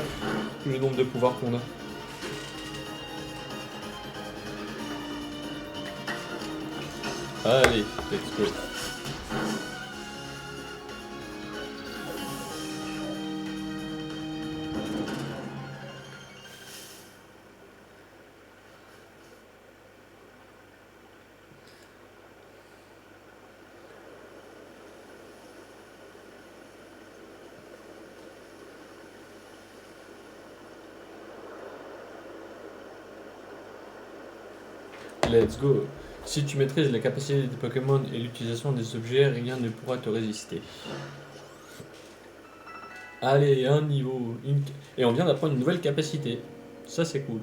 le nombre de pouvoirs qu'on a. Allez, let's go. Let's go. Si tu maîtrises la capacité des Pokémon et l'utilisation des objets, rien ne pourra te résister. Allez, un niveau. Et on vient d'apprendre une nouvelle capacité. Ça, c'est cool.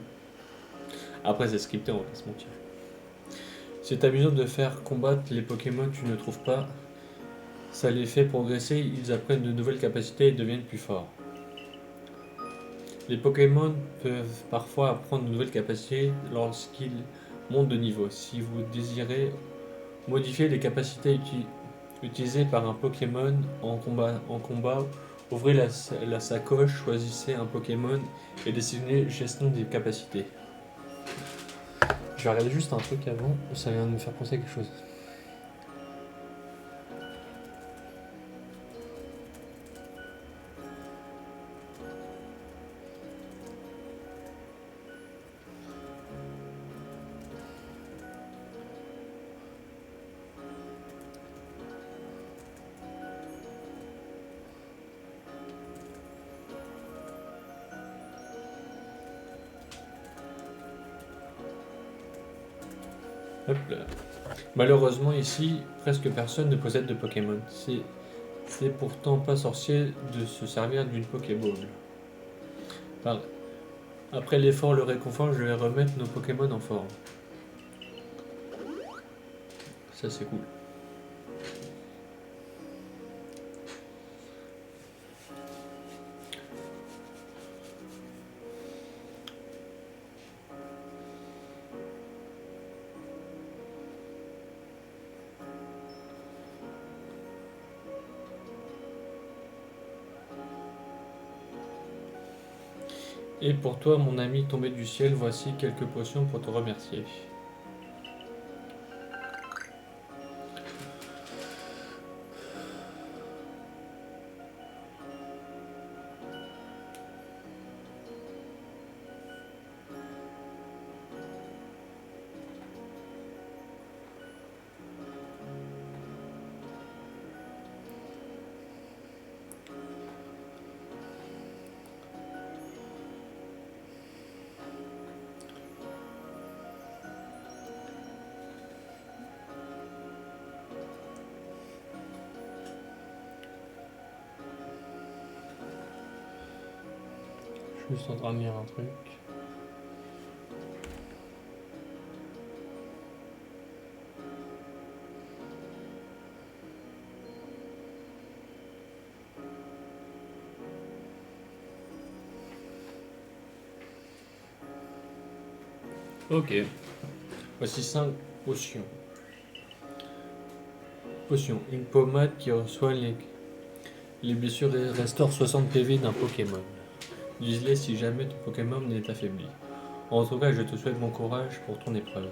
Après, c'est scripté, on va pas se mentir. C'est amusant de faire combattre les Pokémon que tu ne trouves pas. Ça les fait progresser, ils apprennent de nouvelles capacités et deviennent plus forts. Les Pokémon peuvent parfois apprendre de nouvelles capacités lorsqu'ils montent de niveau. Si vous désirez modifier les capacités utilisées par un Pokémon en combat, ouvrez la sacoche, choisissez un Pokémon et décisionnez gestion des capacités. Je vais regarder juste un truc avant, ça vient de me faire penser à quelque chose. Hop là. Malheureusement ici, presque personne ne possède de Pokémon. C'est pourtant pas sorcier de se servir d'une Pokéball. Par- Après l'effort, le réconfort, je vais remettre nos Pokémon en forme. Ça c'est cool. Et pour toi, mon ami tombé du ciel, voici quelques potions pour te remercier. Je suis juste en train de lire un truc. Ok. Voici 5 potions. Potion. Une pommade qui reçoit les blessures et restaure 60 PV d'un Pokémon. Dis-les si jamais ton Pokémon n'est affaibli. En tout cas, je te souhaite bon courage pour ton épreuve.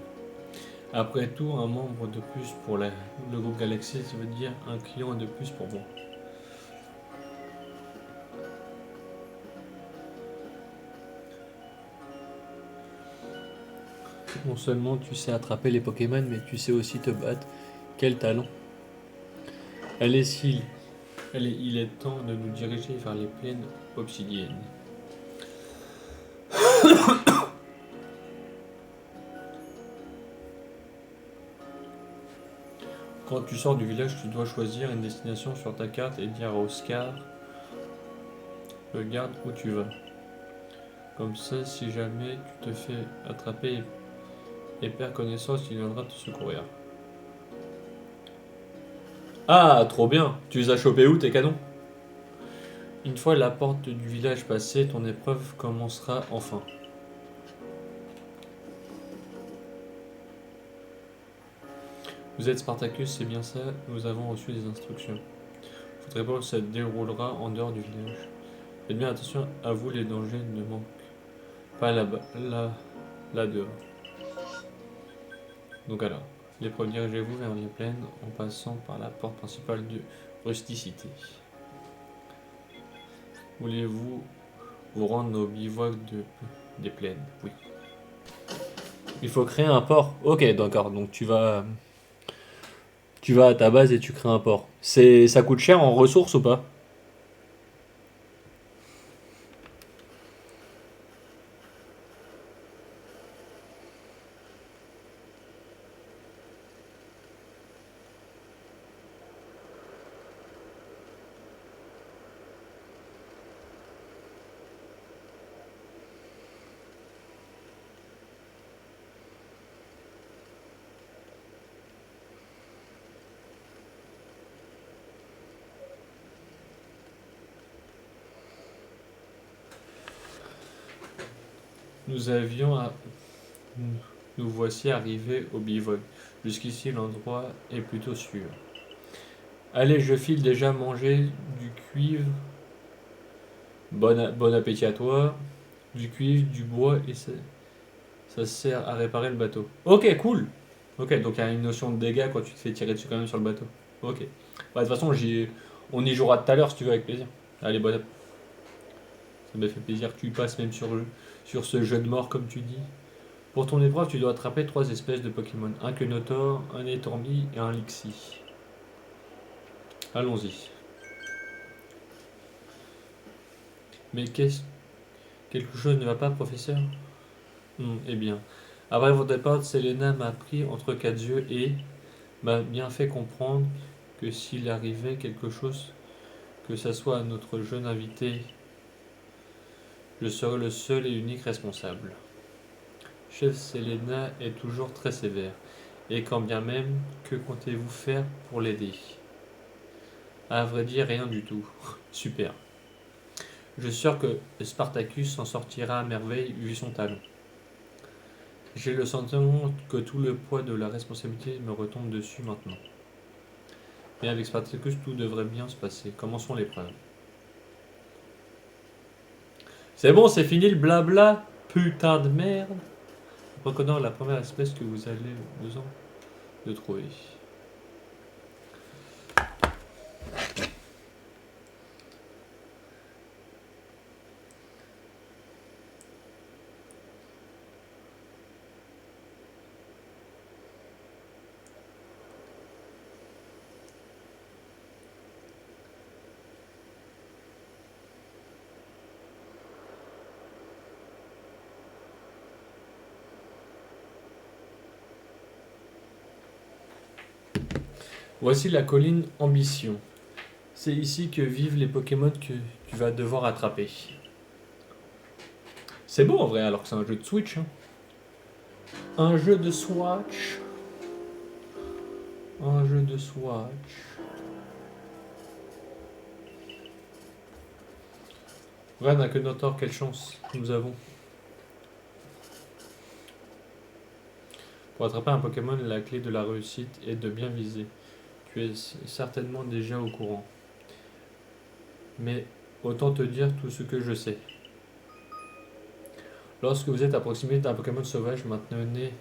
Après tout, un membre de plus pour le groupe Galaxy, ça veut dire un client de plus pour moi. Non seulement tu sais attraper les Pokémon, mais tu sais aussi te battre. Quel talent! Allez, Sil, il est temps de nous diriger vers les plaines obsidiennes. Quand tu sors du village, tu dois choisir une destination sur ta carte et dire à Oscar, regarde où tu vas. Comme ça, si jamais tu te fais attraper et perds connaissance, il viendra te secourir. Ah, trop bien! Tu les as chopés où tes canons? Une fois la porte du village passée, ton épreuve commencera enfin. Vous êtes Spartacus, c'est bien ça, nous avons reçu des instructions. Votre épreuve se déroulera en dehors du village. Faites bien attention à vous, les dangers ne manquent pas là-bas, là dehors. Donc alors, l'épreuve, dirigez-vous vers les plaines en passant par la porte principale de rusticité. Voulez-vous vous rendre au bivouac des plaines? Oui. Il faut créer un port. Ok, d'accord. Donc tu vas à ta base et tu crées un port. Ça coûte cher en ressources ou pas? Nous avions à... Nous voici arrivés au bivouac. Jusqu'ici, l'endroit est plutôt sûr. Allez, je file déjà manger du cuivre. Bon appétit à toi. Du cuivre, du bois, et ça sert à réparer le bateau. Ok, cool. Ok, donc il y a une notion de dégâts quand tu te fais tirer dessus quand même sur le bateau. Ok. Bah, de toute façon, on y jouera tout à l'heure si tu veux, avec plaisir. Allez, bon appétit. Ça me fait plaisir que tu passes même sur ce jeu de mort, comme tu dis. Pour ton épreuve, tu dois attraper 3 espèces de Pokémon. Un Quenotor, un Etorbi et un Lixie. Allons-y. Mais quelque chose ne va pas, professeur? Eh bien. Après votre départ, Selena m'a pris entre quatre yeux et m'a bien fait comprendre que s'il arrivait quelque chose, que ça soit à notre jeune invité, je serai le seul et unique responsable. Chef Selena est toujours très sévère. Et quand bien même, que comptez-vous faire pour l'aider? À vrai dire, rien du tout. Super. Je suis sûr que Spartacus s'en sortira à merveille vu son talent. J'ai le sentiment que tout le poids de la responsabilité me retombe dessus maintenant. Mais avec Spartacus, tout devrait bien se passer. Commençons l'épreuve. C'est bon, c'est fini le blabla, putain de merde. Reconnaissez la première espèce que vous avez besoin de trouver. Voici la colline Ambition. C'est ici que vivent les Pokémon que tu vas devoir attraper. C'est beau en vrai, alors que c'est un jeu de Switch. Hein. Un jeu de Swatch. Un jeu de Swatch. Regarde, un Quenotor, quelle chance nous avons. Pour attraper un Pokémon, la clé de la réussite est de bien viser. Tu es certainement déjà au courant. Mais autant te dire tout ce que je sais. Lorsque vous êtes à proximité d'un Pokémon sauvage, maintenez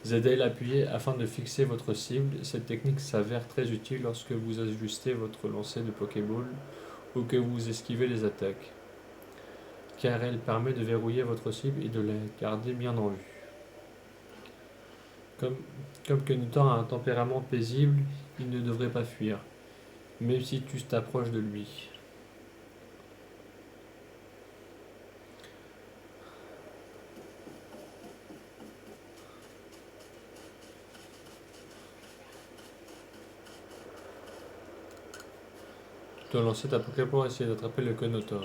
ZL appuyé afin de fixer votre cible. Cette technique s'avère très utile lorsque vous ajustez votre lancer de Pokéball ou que vous esquivez les attaques, car elle permet de verrouiller votre cible et de la garder bien en vue. Comme, comme Quenotor a un tempérament paisible, il ne devrait pas fuir, même si tu t'approches de lui. Tu dois lancer ta Pokéball pour essayer d'attraper le Quenotor.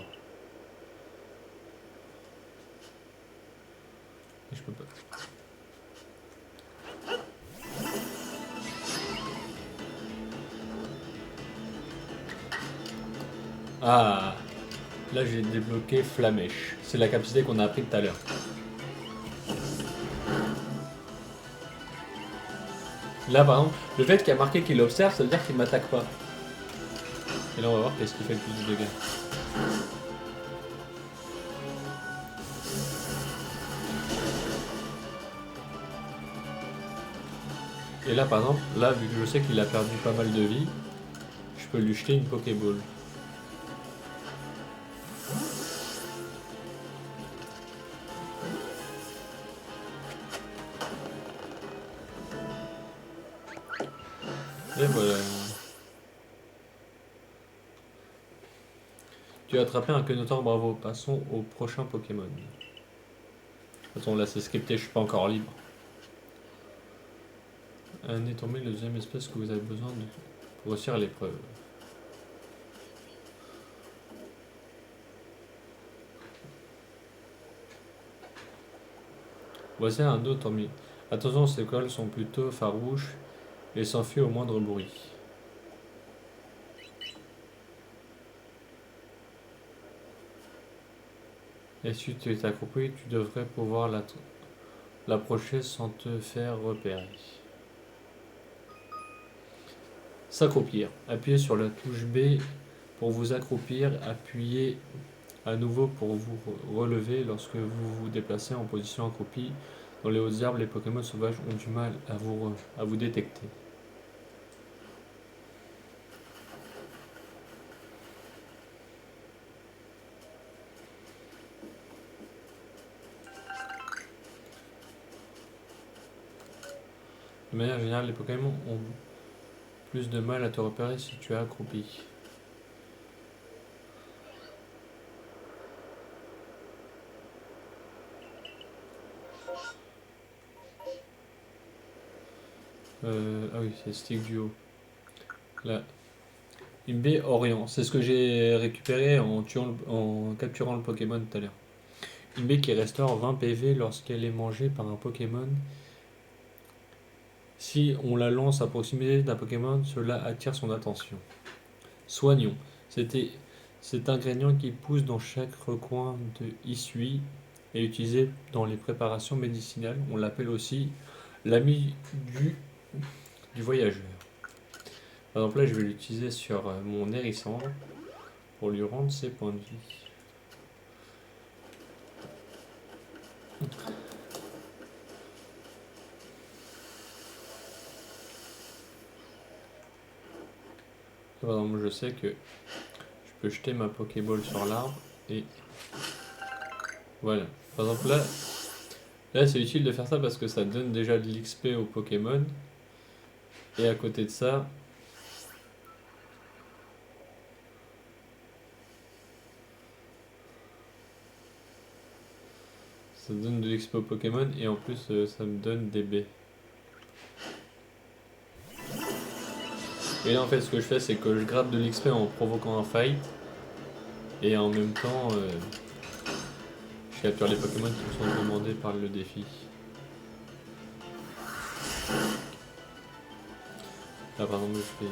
Et je peux pas. Ah, là j'ai débloqué Flamèche. C'est la capacité qu'on a appris tout à l'heure. Là par exemple, le fait qu'il y a marqué qu'il observe, ça veut dire qu'il m'attaque pas. Et là on va voir qu'est-ce qui fait le plus de dégâts. Et là par exemple, là vu que je sais qu'il a perdu pas mal de vie, je peux lui jeter une Pokéball. Et voilà. Tu as attrapé un Quenotor, bravo. Passons au prochain Pokémon. Attends, là c'est scripté, je suis pas encore libre. Un est tombé, la deuxième espèce que vous avez besoin pour réussir l'épreuve. Voici un autre tombé. Attention, ces cols sont plutôt farouches et s'enfuient au moindre bruit. Et si tu es accroupi, tu devrais pouvoir l'approcher sans te faire repérer. S'accroupir. Appuyez sur la touche B pour vous accroupir. Appuyez à nouveau pour vous relever lorsque vous vous déplacez en position accroupie. Dans les hautes herbes, les Pokémon sauvages ont du mal à vous détecter. De manière générale, les Pokémon ont plus de mal à te repérer si tu es accroupi. Ah oui, c'est stick duo. Là. Une baie Orient, c'est ce que j'ai récupéré en capturant le Pokémon tout à l'heure. Une baie qui restaure 20 PV lorsqu'elle est mangée par un Pokémon. Si on la lance à proximité d'un Pokémon, cela attire son attention. Soignons. Cet ingrédient qui pousse dans chaque recoin de Isui est utilisé dans les préparations médicinales. On l'appelle aussi l'ami du voyageur. Par exemple là, je vais l'utiliser sur mon Hérissandre pour lui rendre ses points de vie. Par exemple, je sais que je peux jeter ma Pokéball sur l'arbre et voilà. Par exemple là c'est utile de faire ça parce que ça donne déjà de l'XP au Pokémon. Et à côté de ça, ça donne de l'XP au Pokémon et en plus ça me donne des baies. Et là en fait ce que je fais c'est que je gratte de l'XP en provoquant un fight et en même temps je capture les Pokémon qui me sont demandés par le défi. Là par exemple je fais...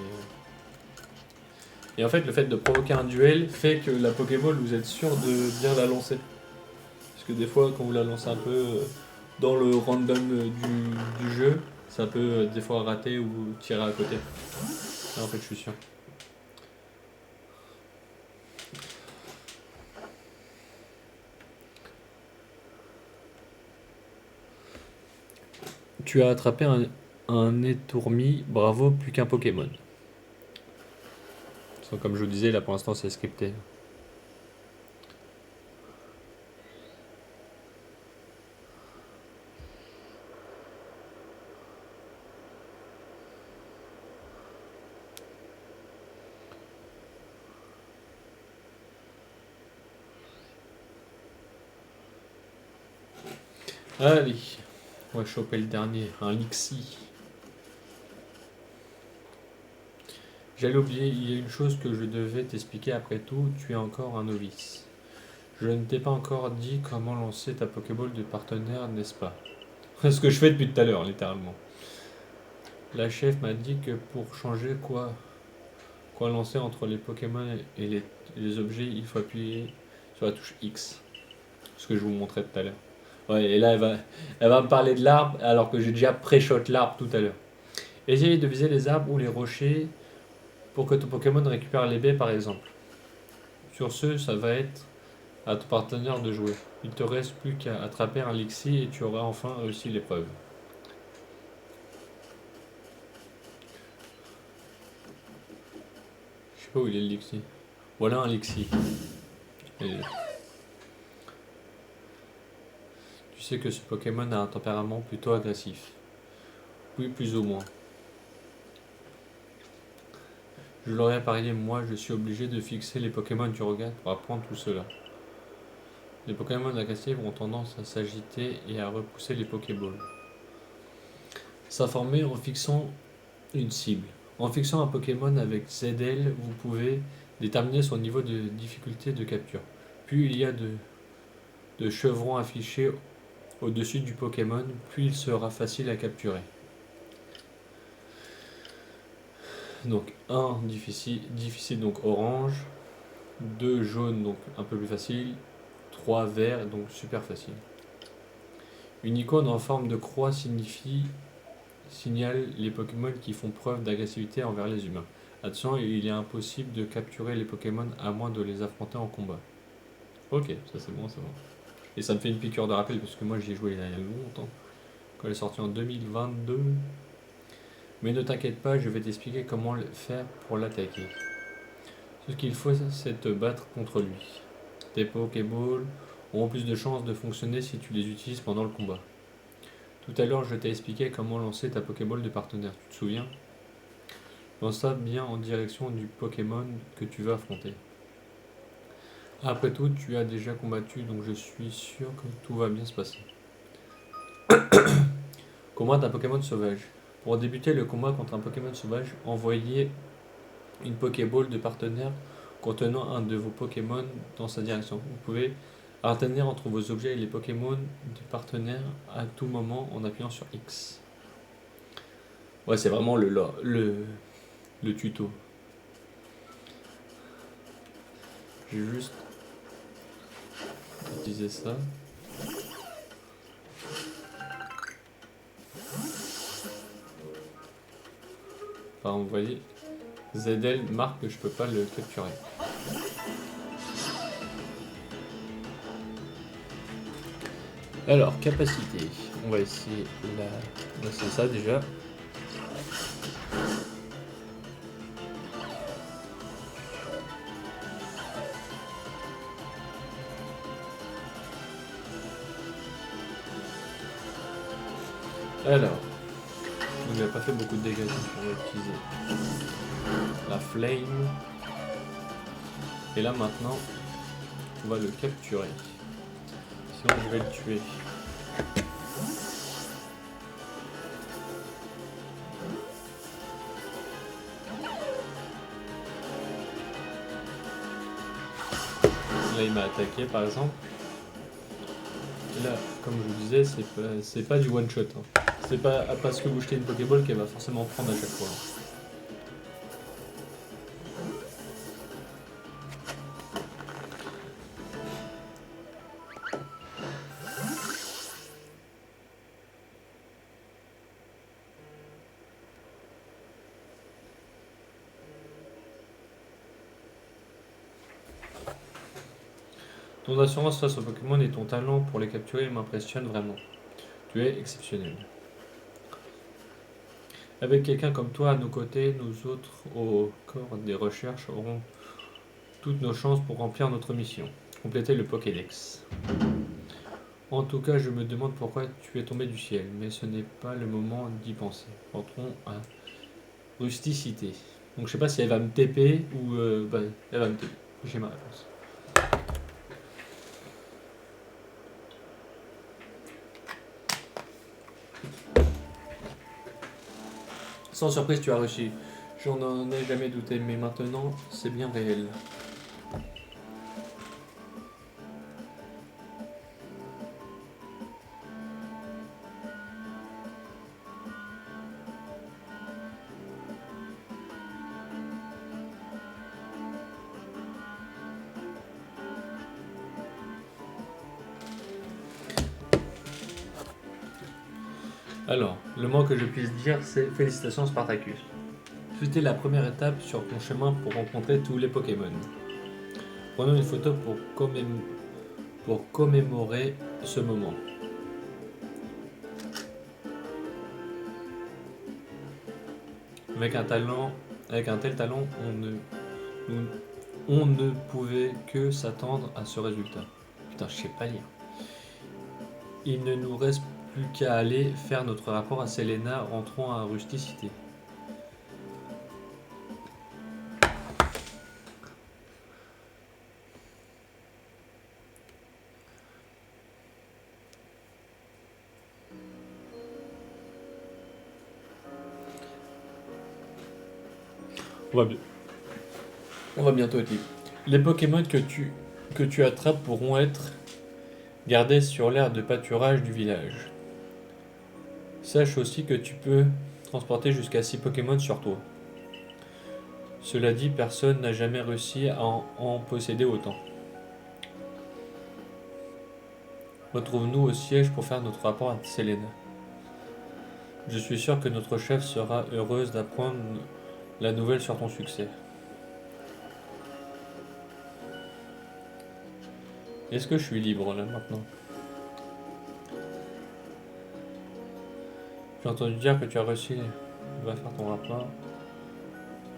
Et en fait le fait de provoquer un duel fait que la Pokéball vous êtes sûr de bien la lancer. Parce que des fois quand vous la lancez un peu dans le random du jeu, ça peut des fois rater ou tirer à côté. Là en fait je suis sûr. Tu as attrapé un étourmi, bravo, plus qu'un Pokémon. Comme je vous disais, là pour l'instant c'est scripté. Allez, on va choper le dernier, un Lixie. J'allais oublier, il y a une chose que je devais t'expliquer après tout, tu es encore un novice. Je ne t'ai pas encore dit comment lancer ta Pokéball de partenaire, n'est-ce pas? Ce que je fais depuis tout à l'heure, littéralement. La chef m'a dit que pour changer quoi lancer entre les Pokémon et les objets, il faut appuyer sur la touche X. Ce que je vous montrais tout à l'heure. Ouais, et là elle va me parler de l'arbre alors que j'ai déjà pré-shot l'arbre tout à l'heure. Essayez de viser les arbres ou les rochers pour que ton Pokémon récupère les baies par exemple. Sur ce, ça va être à ton partenaire de jouer. Il te reste plus qu'à attraper un Lixie et tu auras enfin réussi l'épreuve. Je sais pas où il est le Lixie. Voilà un Lixie. Et tu sais que ce Pokémon a un tempérament plutôt agressif. Oui, plus ou moins. Je l'aurais parié, moi je suis obligé de fixer les Pokémon du regard pour apprendre tout cela. Les Pokémon agressifs ont tendance à s'agiter et à repousser les Pokéballs. S'informer en fixant une cible. En fixant un Pokémon avec ZL, vous pouvez déterminer son niveau de difficulté de capture. Plus il y a de chevrons affichés au-dessus du Pokémon, plus il sera facile à capturer. Donc 1 difficile donc orange, 2 jaune donc un peu plus facile, 3 verts, donc super facile. Une icône en forme de croix signale les Pokémon qui font preuve d'agressivité envers les humains. Attention, il est impossible de capturer les Pokémon à moins de les affronter en combat. Ok, ça c'est bon, c'est bon. Et ça me fait une piqûre de rappel parce que moi j'y ai joué il y a longtemps, quand elle est sortie en 2022. Mais ne t'inquiète pas, je vais t'expliquer comment le faire pour l'attaquer. Ce qu'il faut, c'est te battre contre lui. Tes Pokéballs auront plus de chances de fonctionner si tu les utilises pendant le combat. Tout à l'heure, je t'ai expliqué comment lancer ta Pokéball de partenaire, tu te souviens? Lance-la bien en direction du Pokémon que tu veux affronter. Après tout, tu as déjà combattu, donc je suis sûr que tout va bien se passer. Combat un Pokémon sauvage. Pour débuter le combat contre un Pokémon sauvage, envoyez une Pokéball de partenaire contenant un de vos Pokémon dans sa direction. Vous pouvez alterner entre vos objets et les Pokémon de partenaire à tout moment en appuyant sur X. Ouais, c'est vraiment le tuto. J'ai juste utilisé ça. Enfin, vous voyez, ZL marque que je peux pas le capturer. Alors, capacité. On va essayer on va essayer ça déjà. Alors, il n'a pas fait beaucoup de dégâts, donc on va utiliser la flame. Et là maintenant, on va le capturer. Sinon je vais le tuer. Là il m'a attaqué par exemple. Et là, comme je vous disais, c'est pas du one shot. Hein. C'est pas parce que vous jetez une Pokéball qu'elle va forcément prendre à chaque fois. Ton assurance face aux Pokémon et ton talent pour les capturer m'impressionnent vraiment. Tu es exceptionnel. Avec quelqu'un comme toi à nos côtés, nous autres au corps des recherches aurons toutes nos chances pour remplir notre mission. Compléter le Pokédex. En tout cas, je me demande pourquoi tu es tombé du ciel, mais ce n'est pas le moment d'y penser. Entrons à rusticité. Donc je sais pas si elle va me TP ou elle va me TP. J'ai ma réponse. Sans surprise, tu as réussi. J'en ai jamais douté, mais maintenant, c'est bien réel. Alors, le moins que je puisse dire, c'est félicitations Spartacus. C'était la première étape sur ton chemin pour rencontrer tous les Pokémon. Prenons une photo pour commémorer ce moment. Avec un tel talent, on ne pouvait que s'attendre à ce résultat. Putain, je sais pas lire. Il ne nous reste plus qu'à aller faire notre rapport à Selena, rentrons à Rusticité. On va bientôt être libre. Les Pokémon que tu attrapes pourront être gardés sur l'aire de pâturage du village. Sache aussi que tu peux transporter jusqu'à 6 Pokémon sur toi. Cela dit, personne n'a jamais réussi à en posséder autant. Retrouve-nous au siège pour faire notre rapport à Selena. Je suis sûr que notre chef sera heureuse d'apprendre la nouvelle sur ton succès. Est-ce que je suis libre là maintenant? J'ai entendu dire que tu as réussi. Va faire ton rapport.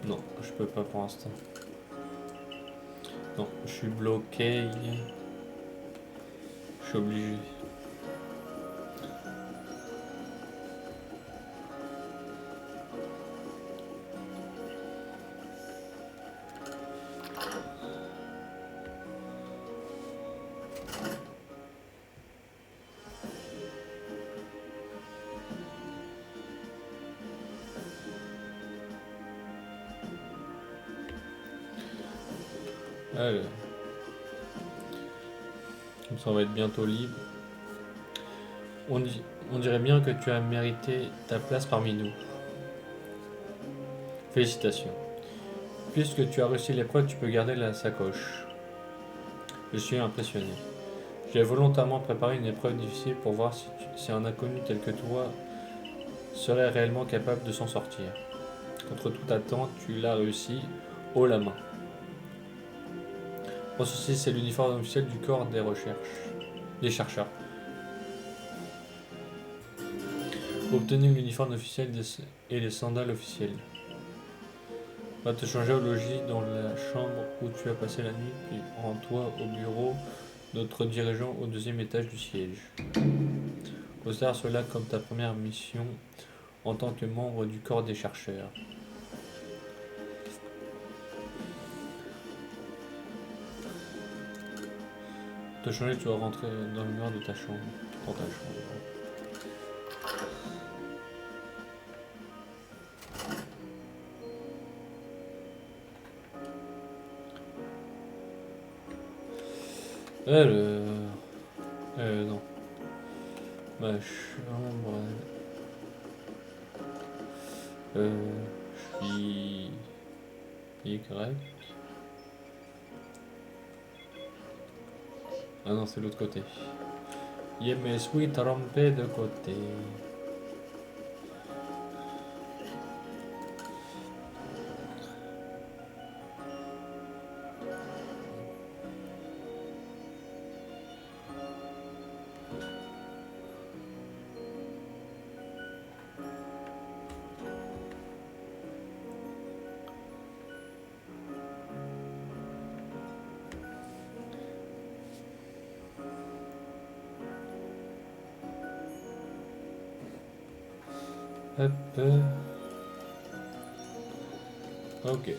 Non, je peux pas pour l'instant. Non, je suis bloqué. Je suis obligé. Alors, comme ça on va être bientôt libre. On dirait bien que tu as mérité ta place parmi nous. Félicitations. Puisque tu as réussi l'épreuve, tu peux garder la sacoche. Je suis impressionné. J'ai volontairement préparé une épreuve difficile pour voir si un inconnu tel que toi serait réellement capable de s'en sortir. Contre toute attente, tu l'as réussi haut la main. Bon, ceci, c'est l'uniforme officiel du corps des chercheurs. Obtenez l'uniforme officiel et les sandales officielles. Va te changer au logis dans la chambre où tu as passé la nuit, puis rends-toi au bureau de notre dirigeant au deuxième étage du siège. Considère cela comme ta première mission en tant que membre du corps des chercheurs. Pour te changer, tu vas rentrer dans le mur de ta chambre. Dans ta chambre. Alors... non. Ma chambre... je suis... Y. Ah non, c'est l'autre côté. Je me suis trompé de côté. Hop. Ok.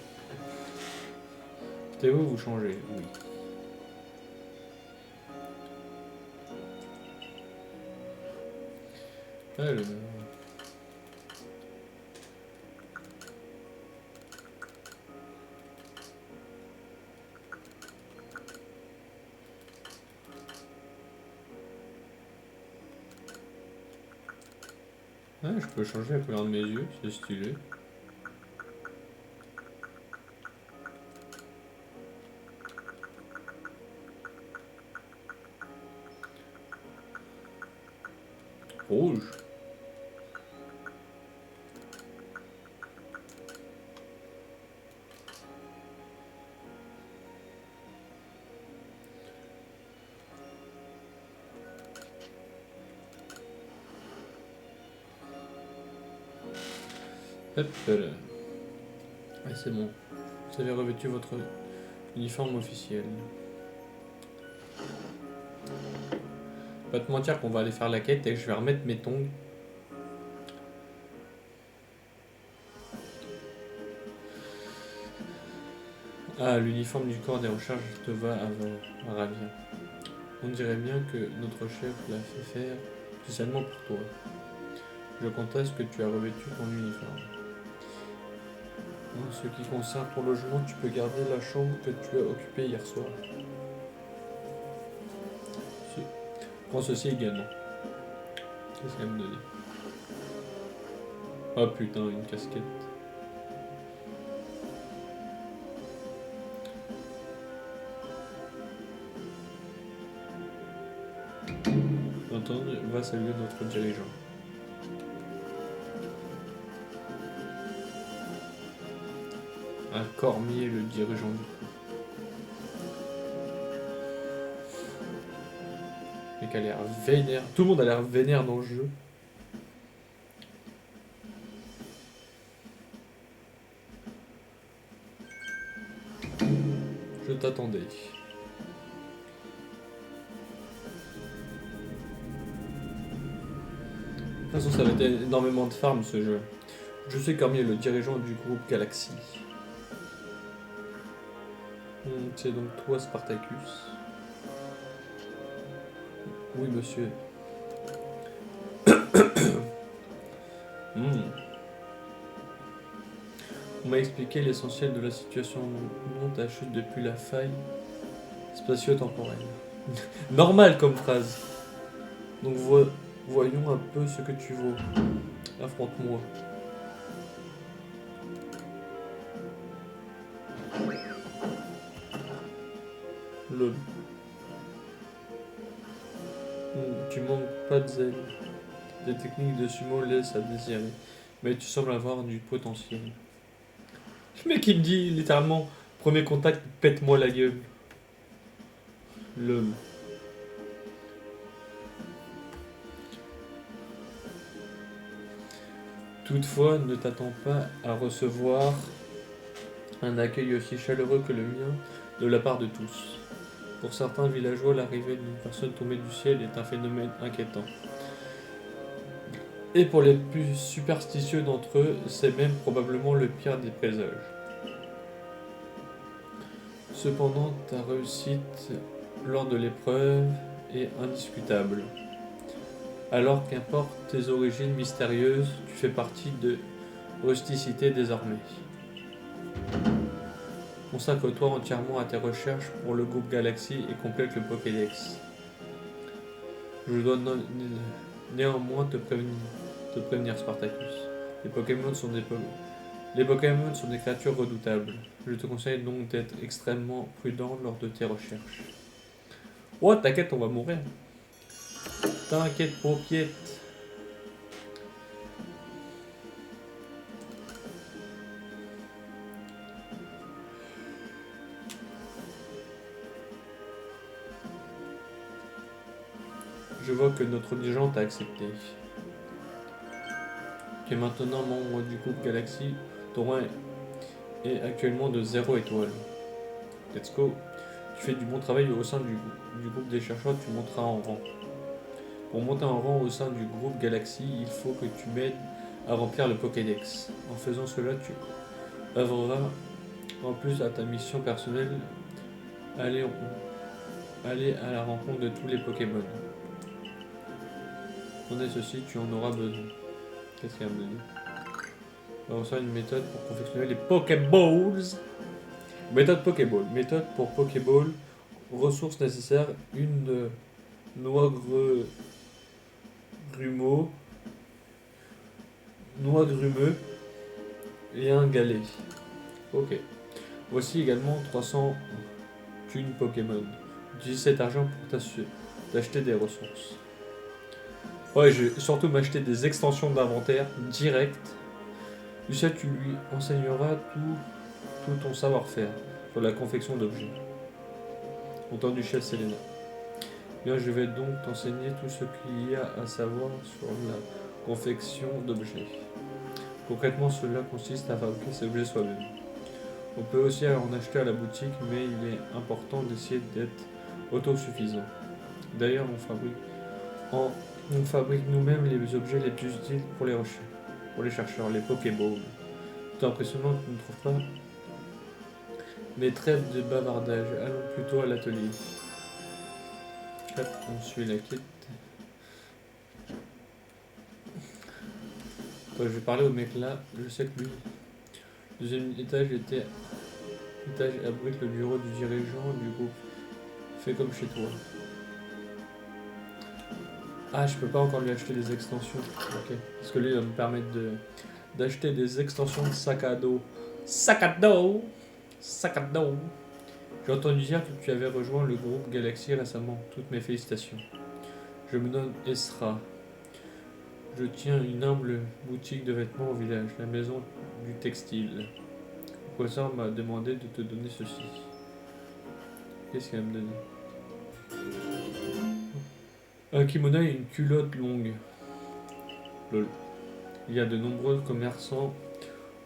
Théo, vous changez, oui. Alors... Ah, je peux changer la couleur de mes yeux, c'est stylé. Rouge. Hop là. Ah, c'est bon. Vous avez revêtu votre uniforme officiel. Pas te mentir qu'on va aller faire la quête et que je vais remettre mes tongs. Ah, l'uniforme du corps des recherches te va à ravir. On dirait bien que notre chef l'a fait faire spécialement pour toi. Je conteste que tu as revêtu ton uniforme. En ce qui concerne ton logement, tu peux garder la chambre que tu as occupée hier soir. Prends ceci également. Qu'est-ce qu'elle me donne? Oh putain, une casquette. saluer notre dirigeant. Un Cormier, le dirigeant du coup. Le mec a l'air vénère. Tout le monde a l'air vénère dans le jeu. Je t'attendais. De toute façon, ça va être énormément de farm ce jeu. Je suis Cormier, le dirigeant du groupe Galaxy. C'est donc toi, Spartacus. Oui, monsieur. On m'a expliqué l'essentiel de la situation dont ta chute depuis la faille spatio-temporelle. Normal comme phrase. Donc voyons un peu ce que tu vaux. Affronte-moi. Lol. Tu manques pas de zèle. Des techniques de sumo laissent à désirer. Mais tu sembles avoir du potentiel. Le mec il me dit littéralement, premier contact, pète-moi la gueule. Lol. Toutefois, ne t'attends pas à recevoir un accueil aussi chaleureux que le mien de la part de tous. Pour certains villageois, l'arrivée d'une personne tombée du ciel est un phénomène inquiétant. Et pour les plus superstitieux d'entre eux, c'est même probablement le pire des présages. Cependant, ta réussite lors de l'épreuve est indiscutable. Alors qu'importe tes origines mystérieuses, tu fais partie de rusticité désormais. Consacre-toi entièrement à tes recherches pour le groupe Galaxy et complète le Pokédex. Je dois néanmoins te prévenir Spartacus. Les Pokémon sont des créatures redoutables. Je te conseille donc d'être extrêmement prudent lors de tes recherches. Oh, t'inquiète, on va mourir. T'inquiète, paupiette. Je vois que notre dirigeant t'a accepté. Tu es maintenant membre du groupe Galaxy. Ton rang est actuellement de 0 étoile. Let's go. Tu fais du bon travail au sein du groupe des chercheurs, tu monteras en rang. Pour monter en rang au sein du groupe Galaxy, il faut que tu m'aides à remplir le Pokédex. En faisant cela, tu œuvreras en plus à ta mission personnelle, aller à la rencontre de tous les Pokémon. Prenez ceci, tu en auras besoin. Qu'est-ce qu'il y a à me dire? On va reçoit une méthode pour confectionner les Pokéballs. Méthode Pokéball. Méthode pour Pokéball. Ressources nécessaires. Une noix grumeau. Noix grumeux. Et un galet. Ok. Voici également 300 thunes Pokémon. Utilise cet argent pour t'acheter des ressources. Ouais, je vais surtout m'acheter des extensions d'inventaire direct. Lucien, tu lui enseigneras tout ton savoir-faire sur la confection d'objets. Entendu, chef Selena. Bien, je vais donc t'enseigner tout ce qu'il y a à savoir sur la confection d'objets. Concrètement, cela consiste à fabriquer ces objets soi-même. On peut aussi en acheter à la boutique, mais il est important d'essayer d'être autosuffisant. D'ailleurs, on fabrique nous-mêmes les objets les plus utiles pour les chercheurs, les Pokéballs. C'est impressionnant, tu ne trouves pas? Mais trêve de bavardage, allons plutôt à l'atelier. Hop, on suit la quête. Quand je vais parler au mec là, je sais que lui. Deuxième étage abrite le bureau du dirigeant du groupe. Fais comme chez toi. Ah, je peux pas encore lui acheter des extensions. Ok. Parce que lui, il va me permettre d'acheter des extensions de sac à dos. Sac à dos! Sac à dos! J'ai entendu dire que tu avais rejoint le groupe Galaxy récemment. Toutes mes félicitations. Je me nomme Esra. Je tiens une humble boutique de vêtements au village, la maison du textile. Le professeur m'a demandé de te donner ceci. Qu'est-ce qu'elle va me donner? Un kimono et une culotte longue. Lol. Il y a de nombreux commerçants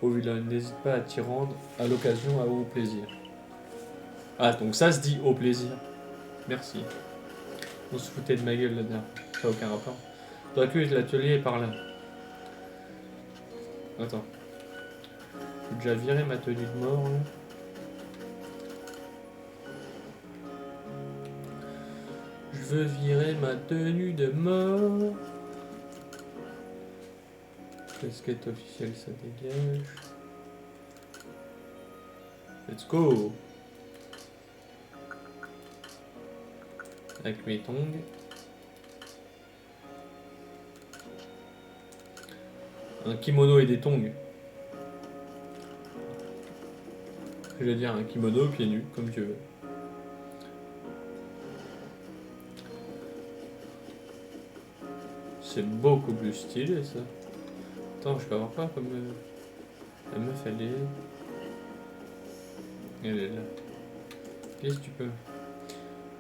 au village. N'hésite pas à t'y rendre à l'occasion, à au plaisir. Ah, donc ça se dit au plaisir. Merci. On se foutait de ma gueule la dernière fois. Ça n'a aucun rapport. Dans l'atelier est par là. Attends. J'ai déjà viré ma tenue de mort là. Je veux virer ma tenue de mort. Casquette officielle, ça dégage. Let's go. Avec mes tongs. Un kimono et des tongs. Je vais dire un kimono pieds nus, comme tu veux. C'est beaucoup plus stylé ça. Attends, je peux avoir quoi comme... La meuf elle est... Elle est là. Qu'est-ce que tu peux?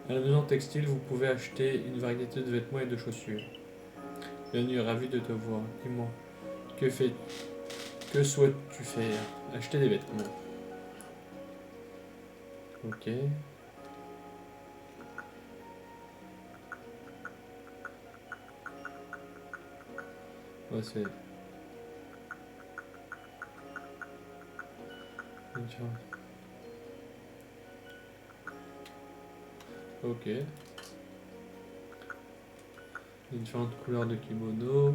À la maison textile, vous pouvez acheter une variété de vêtements et de chaussures. Bienvenue, ravi de te voir. Dis-moi, que souhaites-tu faire? Acheter des vêtements. Ok. Ouais, c'est... Ok. Différentes couleurs de kimono.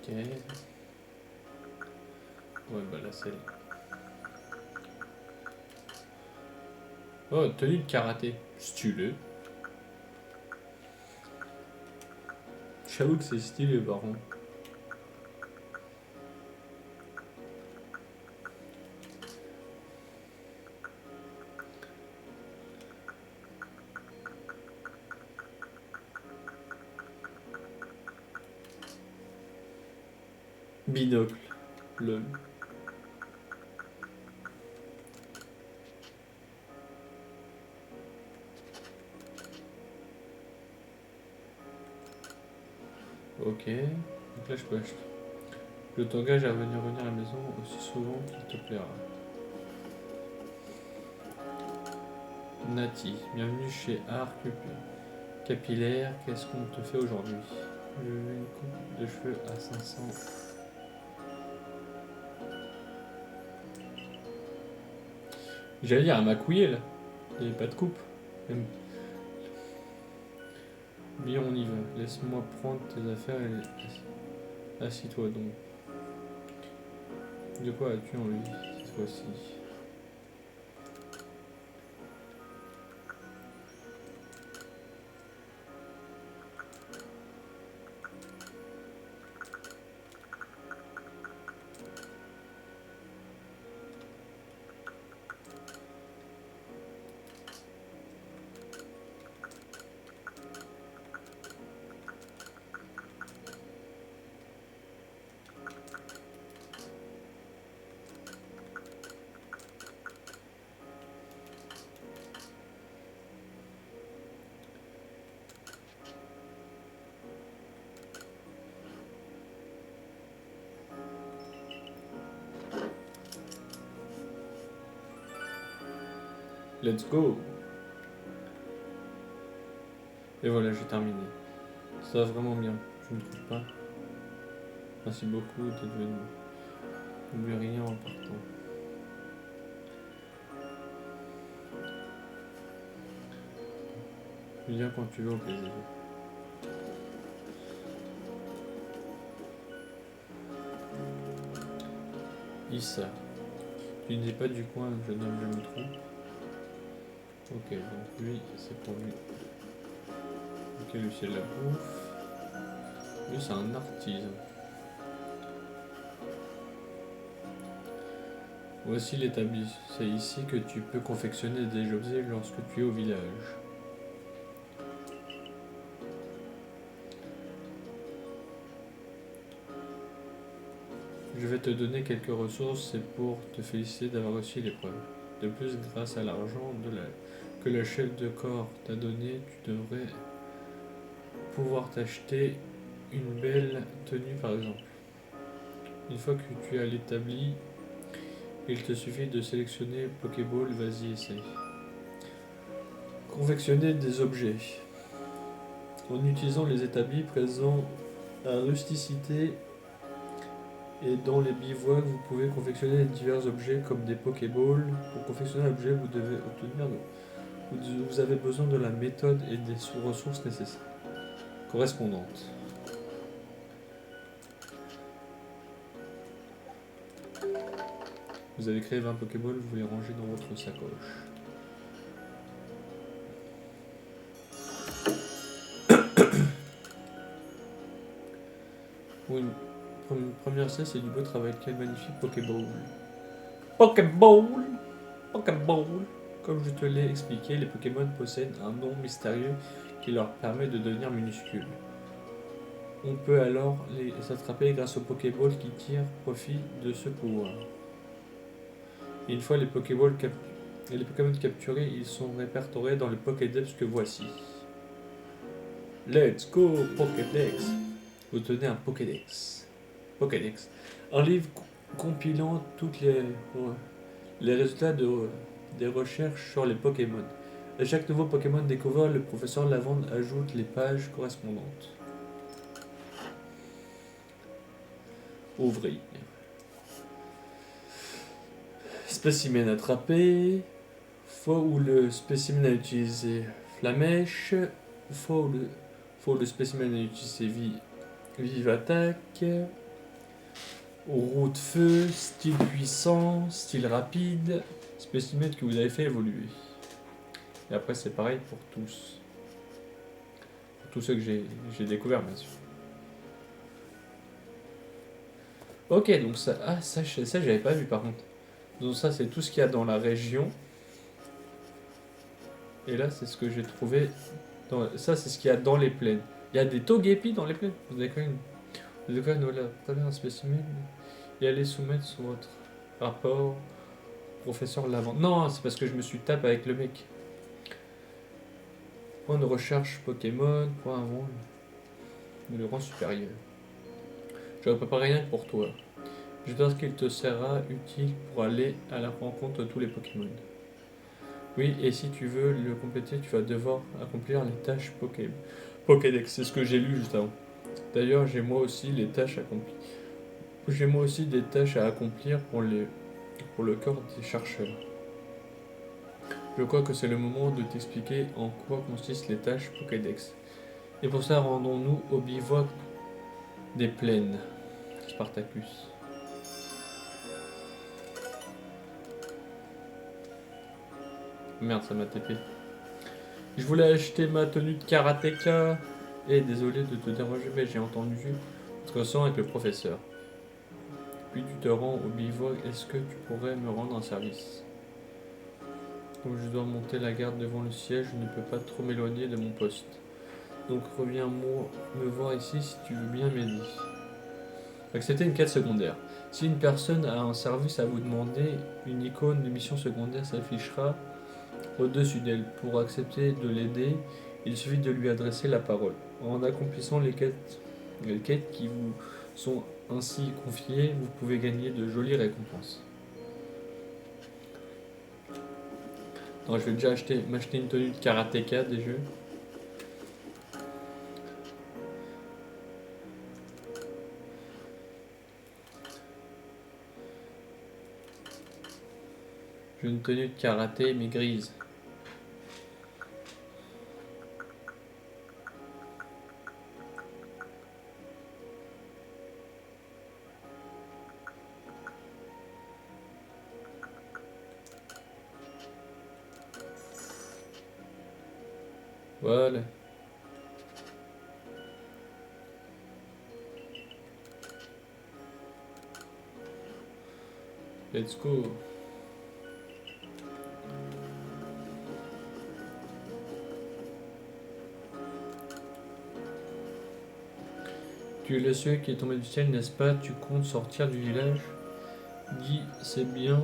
Ok. Ouais, bah là c'est... Oh, tenue de karaté. Stylé. J'avoue que c'est stylé, par contre. Binocle. Lol. Ok. Donc là je peux acheter. Je t'engage à venir à la maison aussi souvent qu'il te plaira. Nati, bienvenue chez Art Capillaire. Qu'est-ce qu'on te fait aujourd'hui? Je veux une coupe de cheveux à 500. J'allais dire, elle m'a couillé là. Il n'y avait pas de coupe. Bien, on y va. Laisse-moi prendre tes affaires et assis-toi donc. De quoi as-tu envie cette fois-ci? Let's go! Et voilà, j'ai terminé. Ça va vraiment bien, tu ne trouves pas? Merci beaucoup d'être venu. N'oublie rien en partant. Viens quand tu veux, au plaisir. Issa. Tu n'es pas du coin, jeune homme, je me trompe. Ok, donc lui, c'est pour lui. Ok, lui, c'est la bouffe. Lui, c'est un artisan. Voici l'établi. C'est ici que tu peux confectionner des objets lorsque tu es au village. Je vais te donner quelques ressources, c'est pour te féliciter d'avoir réussi l'épreuve. De plus, grâce à l'argent que le chef de corps t'a donné, tu devrais pouvoir t'acheter une belle tenue par exemple. Une fois que tu as l'établi, il te suffit de sélectionner Pokéball, vas-y essaye. Confectionner des objets. En utilisant les établis présents à rusticité et dans les bivouacs, vous pouvez confectionner divers objets comme des Pokéballs. Pour confectionner un objet, vous devez obtenir vous avez besoin de la méthode et des ressources nécessaires. Correspondantes. Vous avez créé 20 Pokéballs, vous les rangez dans votre sacoche. Oui, une première scène, c'est du beau travail. Quel magnifique Pokéball. Pokéball Pokéball. Comme je te l'ai expliqué, les Pokémon possèdent un nom mystérieux qui leur permet de devenir minuscules. On peut alors les attraper grâce aux Pokéballs qui tirent profit de ce pouvoir. Et une fois les Pokémon capturés, ils sont répertoriés dans le Pokédex que voici. Let's go Pokédex. Vous tenez un Pokédex. Pokédex. Un livre compilant toutes les résultats des recherches sur les Pokémon. À chaque nouveau Pokémon découvert, le professeur Lavande ajoute les pages correspondantes. Ouvrir. Spécimen attrapé. Fois où le spécimen a utilisé Flamèche. Fois où le spécimen a utilisé Vive Attaque. Roue de feu, style puissant, style rapide. Spécimen que vous avez fait évoluer. Et après c'est pareil pour tous. Pour tous ceux que j'ai découverts bien sûr. Ok, donc ça j'avais pas vu par contre. Donc ça c'est tout ce qu'il y a dans la région. Et là c'est ce que j'ai trouvé. Ça c'est ce qu'il y a dans les plaines. Il y a des Togepi dans les plaines. Vous avez quand même voilà, prenez un spécimen et allez soumettre sur votre rapport professeur Lavande. Non, c'est parce que je me suis tapé avec le mec. Point de recherche Pokémon, point avant le rang supérieur. J'aurais préparé rien que pour toi. Je pense qu'il te sera utile pour aller à la rencontre de tous les Pokémon. Oui, et si tu veux le compléter, tu vas devoir accomplir les tâches Pokédex. C'est ce que j'ai lu juste avant. D'ailleurs, j'ai moi aussi des tâches à accomplir pour le corps des chercheurs. Je crois que c'est le moment de t'expliquer en quoi consistent les tâches Pokédex. Et pour ça, rendons-nous au bivouac des plaines. Spartacus. Merde, ça m'a TP. Je voulais acheter ma tenue de karatéka. Et désolé de te déranger, mais j'ai entendu notre son avec le professeur. Puis tu te rends au bivouac, est-ce que tu pourrais me rendre un service? Comme je dois monter la garde devant le siège, je ne peux pas trop m'éloigner de mon poste. Donc reviens-moi me voir ici si tu veux bien m'aider. Accepter une quête secondaire. Si une personne a un service à vous demander, une icône de mission secondaire s'affichera au-dessus d'elle. Pour accepter de l'aider, il suffit de lui adresser la parole. En accomplissant les quêtes qui vous sont ainsi confiées, vous pouvez gagner de jolies récompenses. Alors, je vais déjà m'acheter une tenue de karatéka des jeux. J'ai une tenue de karaté mais grise. Voilà. Let's go. Tu es le seul qui est tombé du ciel, n'est-ce pas? Tu comptes sortir du village? Dis, c'est bien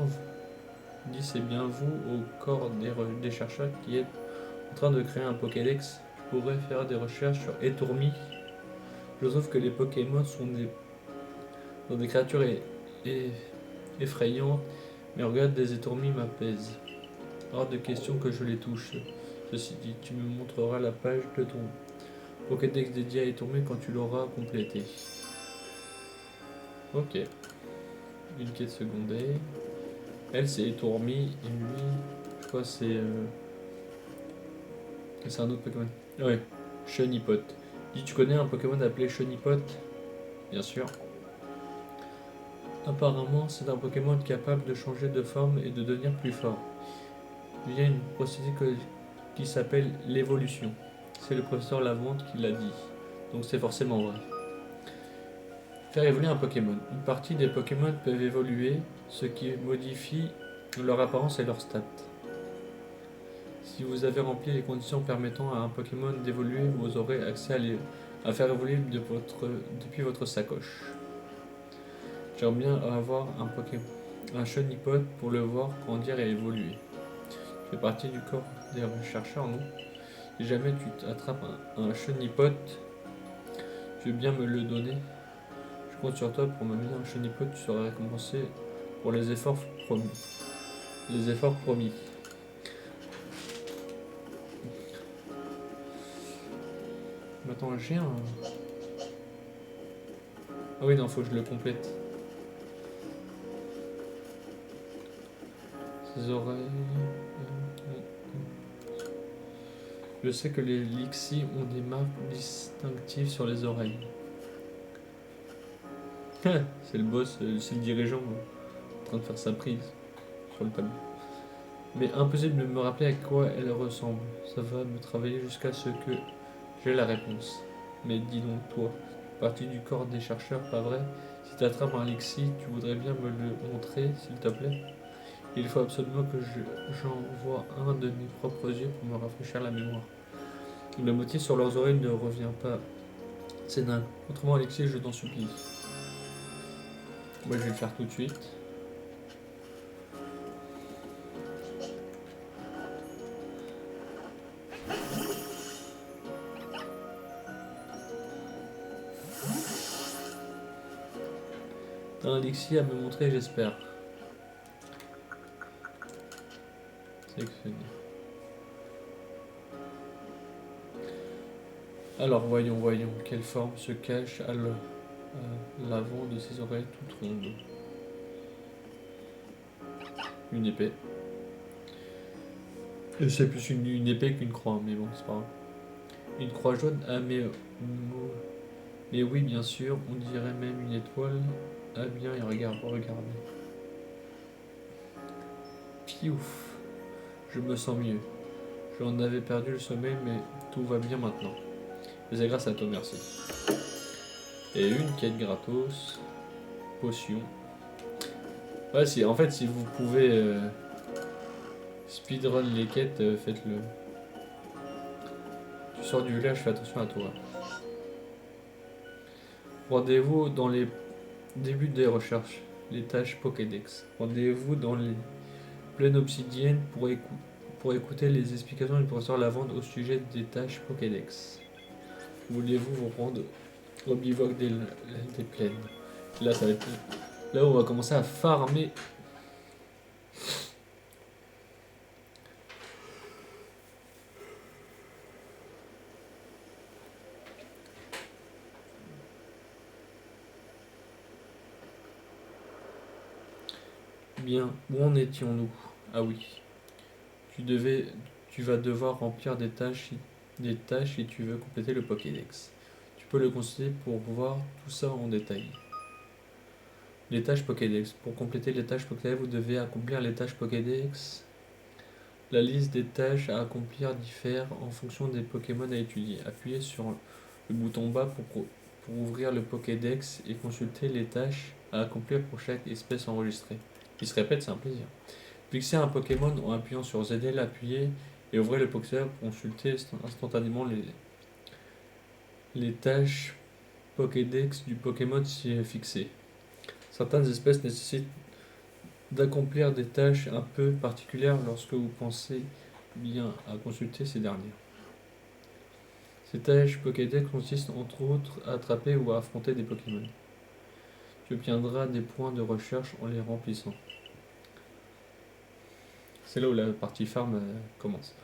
vous, au corps des chercheurs, qui êtes en train de créer un Pokédex. Je pourrais faire des recherches sur Etourmi. Je trouve que les Pokémon sont des créatures et- effrayantes, mais regarde, des Etourmi m'apaisent. Hors de question que je les touche. Ceci dit, tu me montreras la page de ton Pokédex dédié à Etourmi quand tu l'auras complété. Ok. Une quête secondaire. Elle, c'est Etourmi, et lui, je crois que c'est un autre Pokémon. Ouais, Chunipot. Dis, tu connais un Pokémon appelé Chunipot? Bien sûr. Apparemment, c'est un Pokémon capable de changer de forme et de devenir plus fort via une procédure qui s'appelle l'évolution. C'est le professeur Lavante qui l'a dit, donc c'est forcément vrai. Faire évoluer un Pokémon. Une partie des Pokémon peuvent évoluer, ce qui modifie leur apparence et leurs stats. Si vous avez rempli les conditions permettant à un Pokémon d'évoluer, vous aurez accès à faire évoluer depuis votre sacoche. J'aimerais bien avoir un Chunipot pour le voir grandir et évoluer. Je fais partie du corps des chercheurs, non? Si jamais tu attrapes un Chunipot, tu veux bien me le donner? Je compte sur toi pour m'amener un Chunipot, tu seras récompensé pour les efforts promis. Les efforts promis. Attends, j'ai un... Ah oui, non, faut que je le complète. Ses oreilles... Je sais que les Lixi ont des marques distinctives sur les oreilles. C'est le boss, c'est le dirigeant en train de faire sa prise sur le tableau. Mais impossible de me rappeler à quoi elle ressemble. Ça va me travailler jusqu'à ce que j'ai la réponse. Mais dis donc, toi, partie du corps des chercheurs, pas vrai? Si tu attrapes un Lixi, tu voudrais bien me le montrer, s'il te plaît? Il faut absolument que j'en voie un de mes propres yeux pour me rafraîchir la mémoire. Le motif sur leurs oreilles ne revient pas. C'est dingue. Autrement, Alexis, je t'en supplie. Moi, je vais le faire tout de suite. T'as un Alexis à me montrer, j'espère. Sélectionné. Alors, voyons. Quelle forme se cache à l'avant de ses oreilles toutes rondes? Une épée. C'est plus une épée qu'une croix, mais bon, c'est pas grave. Une croix jaune? Ah, mais oui, bien sûr, on dirait même une étoile. Ah bien, et regardez. Piouf, je me sens mieux. J'en avais perdu le sommeil, mais tout va bien maintenant. Mais c'est grâce à toi, merci. Et une quête gratos. Potion. Ouais, en fait, si vous pouvez speedrun les quêtes, faites-le. Tu sors du village, fais attention à toi. Rendez-vous dans les débuts des recherches, les tâches Pokédex. Rendez-vous dans les plaines obsidiennes pour écouter les explications du professeur Lavande au sujet des tâches Pokédex. Voulez-vous vous rendre au bivouac des plaines? Là, ça va être... Là, on va commencer à farmer. Bien, où en étions-nous? Ah oui. Tu vas devoir remplir des tâches si tu veux compléter le Pokédex. Tu peux le consulter pour voir tout ça en détail. Les tâches Pokédex. Pour compléter les tâches Pokédex, vous devez accomplir les tâches Pokédex. La liste des tâches à accomplir diffère en fonction des Pokémon à étudier. Appuyez sur le bouton bas pour ouvrir le Pokédex et consulter les tâches à accomplir pour chaque espèce enregistrée. Il se répète, c'est un plaisir. Fixez un Pokémon en appuyant sur ZL, appuyez et ouvrez le Pokédex pour consulter instantanément les tâches Pokédex du Pokémon s'y est fixé. Certaines espèces nécessitent d'accomplir des tâches un peu particulières lorsque vous pensez bien à consulter ces dernières. Ces tâches Pokédex consistent entre autres à attraper ou à affronter des Pokémon. Tu obtiendras des points de recherche en les remplissant. C'est là où la partie farm commence.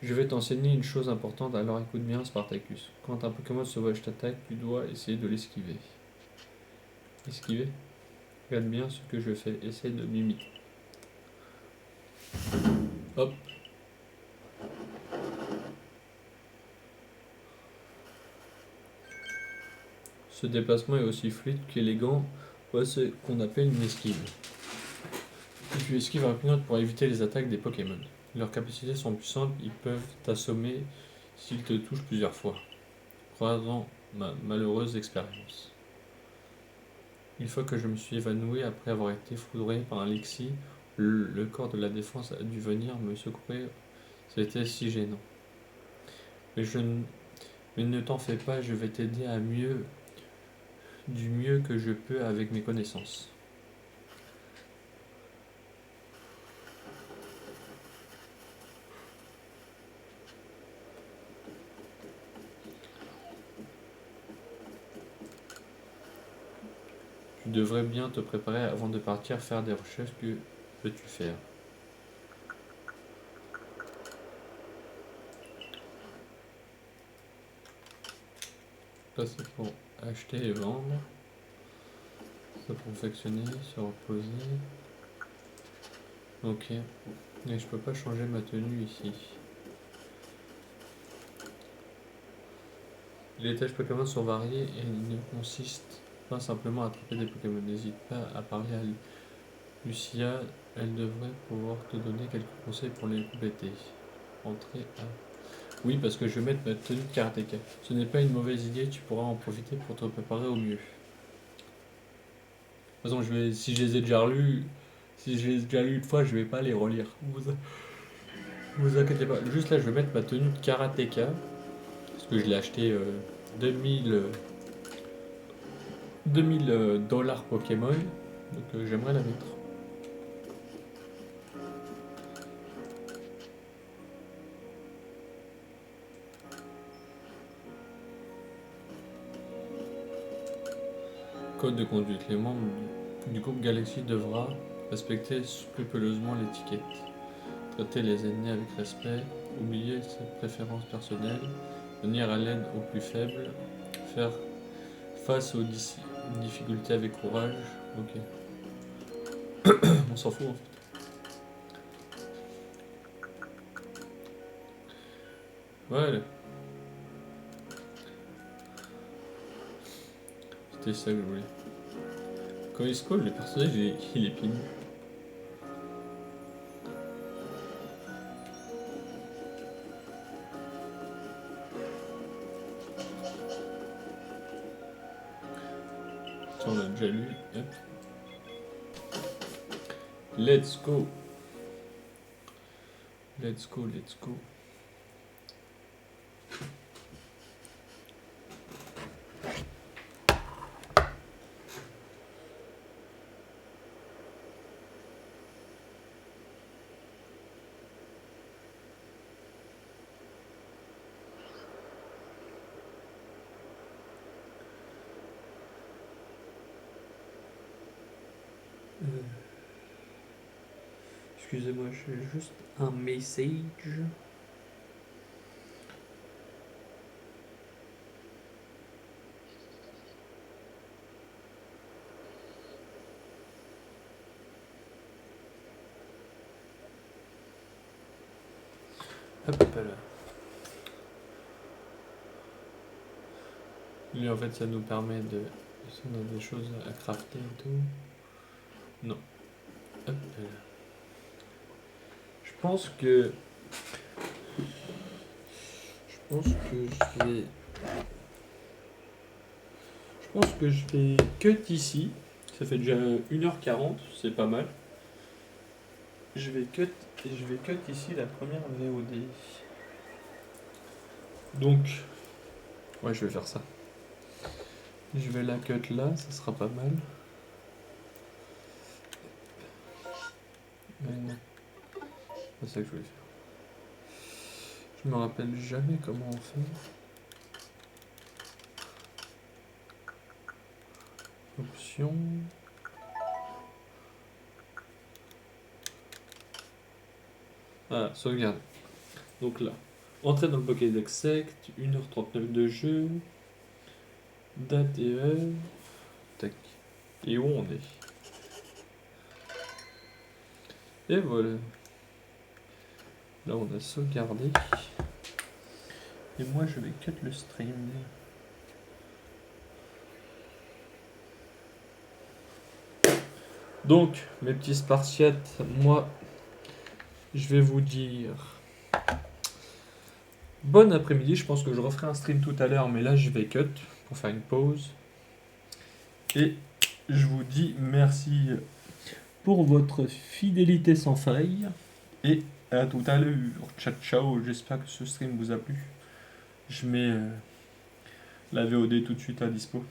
Je vais t'enseigner une chose importante, alors écoute bien Spartacus. Quand un Pokémon sauvage t'attaque, tu dois essayer de l'esquiver. Esquiver? Regarde bien ce que je fais, essaye de m'imiter. Hop. Ce déplacement est aussi fluide qu'élégant, voilà ce qu'on appelle une esquive. Et tu esquives rapidement pour éviter les attaques des Pokémon. Leurs capacités sont puissantes, ils peuvent t'assommer s'ils te touchent plusieurs fois. Croisant ma malheureuse expérience. Une fois que je me suis évanoui après avoir été foudroyé par un Lexi, le corps de la défense a dû venir me secourir. C'était si gênant. Mais ne t'en fais pas, je vais t'aider du mieux que je peux avec mes connaissances. Tu devrais bien te préparer avant de partir faire des recherches. Que peux-tu faire? Ça c'est pour acheter et vendre. Ça pour confectionner, se reposer. Ok. Mais je peux pas changer ma tenue ici. Les tâches Pokémon sont variées et ne consistent pas simplement à attraper des Pokémon. N'hésite pas à parler à Lucia, elle devrait pouvoir te donner quelques conseils pour les compléter. Entrer à... Oui, parce que je vais mettre ma tenue de karatéka. Ce n'est pas une mauvaise idée, tu pourras en profiter pour te préparer au mieux. De toute façon, si je les ai déjà relus, si je les ai déjà lus une fois, je vais pas les relire. Vous inquiétez pas. Juste là, je vais mettre ma tenue de karatéka. Parce que je l'ai acheté 2000 dollars Pokémon. Donc j'aimerais la mettre. Code de conduite. Les membres du groupe Galaxy devra respecter scrupuleusement l'étiquette. Traiter les ennemis avec respect. Oublier ses préférences personnelles. Venir à l'aide aux plus faibles. Faire face aux difficultés avec courage. Ok. On s'en fout en fait. Voilà. C'était ça que je voulais. Quand il scroll, le personnage il est pignon. Ça on l'a déjà lu. Hop. Let's go. Let's go, let's go. Excusez-moi, je fais juste un message. Hop là. Lui en fait ça nous permet de... Si on a des choses à crafter et tout. Non. Hop là. Je pense que je vais cut ici. Ça fait déjà 1h40, c'est pas mal. Je vais cut ici la première VOD. Donc, ouais, je vais faire ça. Je vais la cut là, ça sera pas mal. Mais non, c'est pas ça que je voulais faire. Je me rappelle jamais comment on fait. Options. Ah, sauvegarde. Donc là, entrer dans le Pokédex Sect, 1h39 de jeu, date et heure. Tac. Et où on est? Et voilà. Là, on a sauvegardé. Et moi, je vais cut le stream. Donc, mes petits Spartiates, moi, je vais vous dire bon après-midi. Je pense que je referai un stream tout à l'heure, mais là, je vais cut pour faire une pause. Et je vous dis merci pour votre fidélité sans faille. Et à tout à l'heure. Ciao, ciao. J'espère que ce stream vous a plu. Je mets la VOD tout de suite à dispo.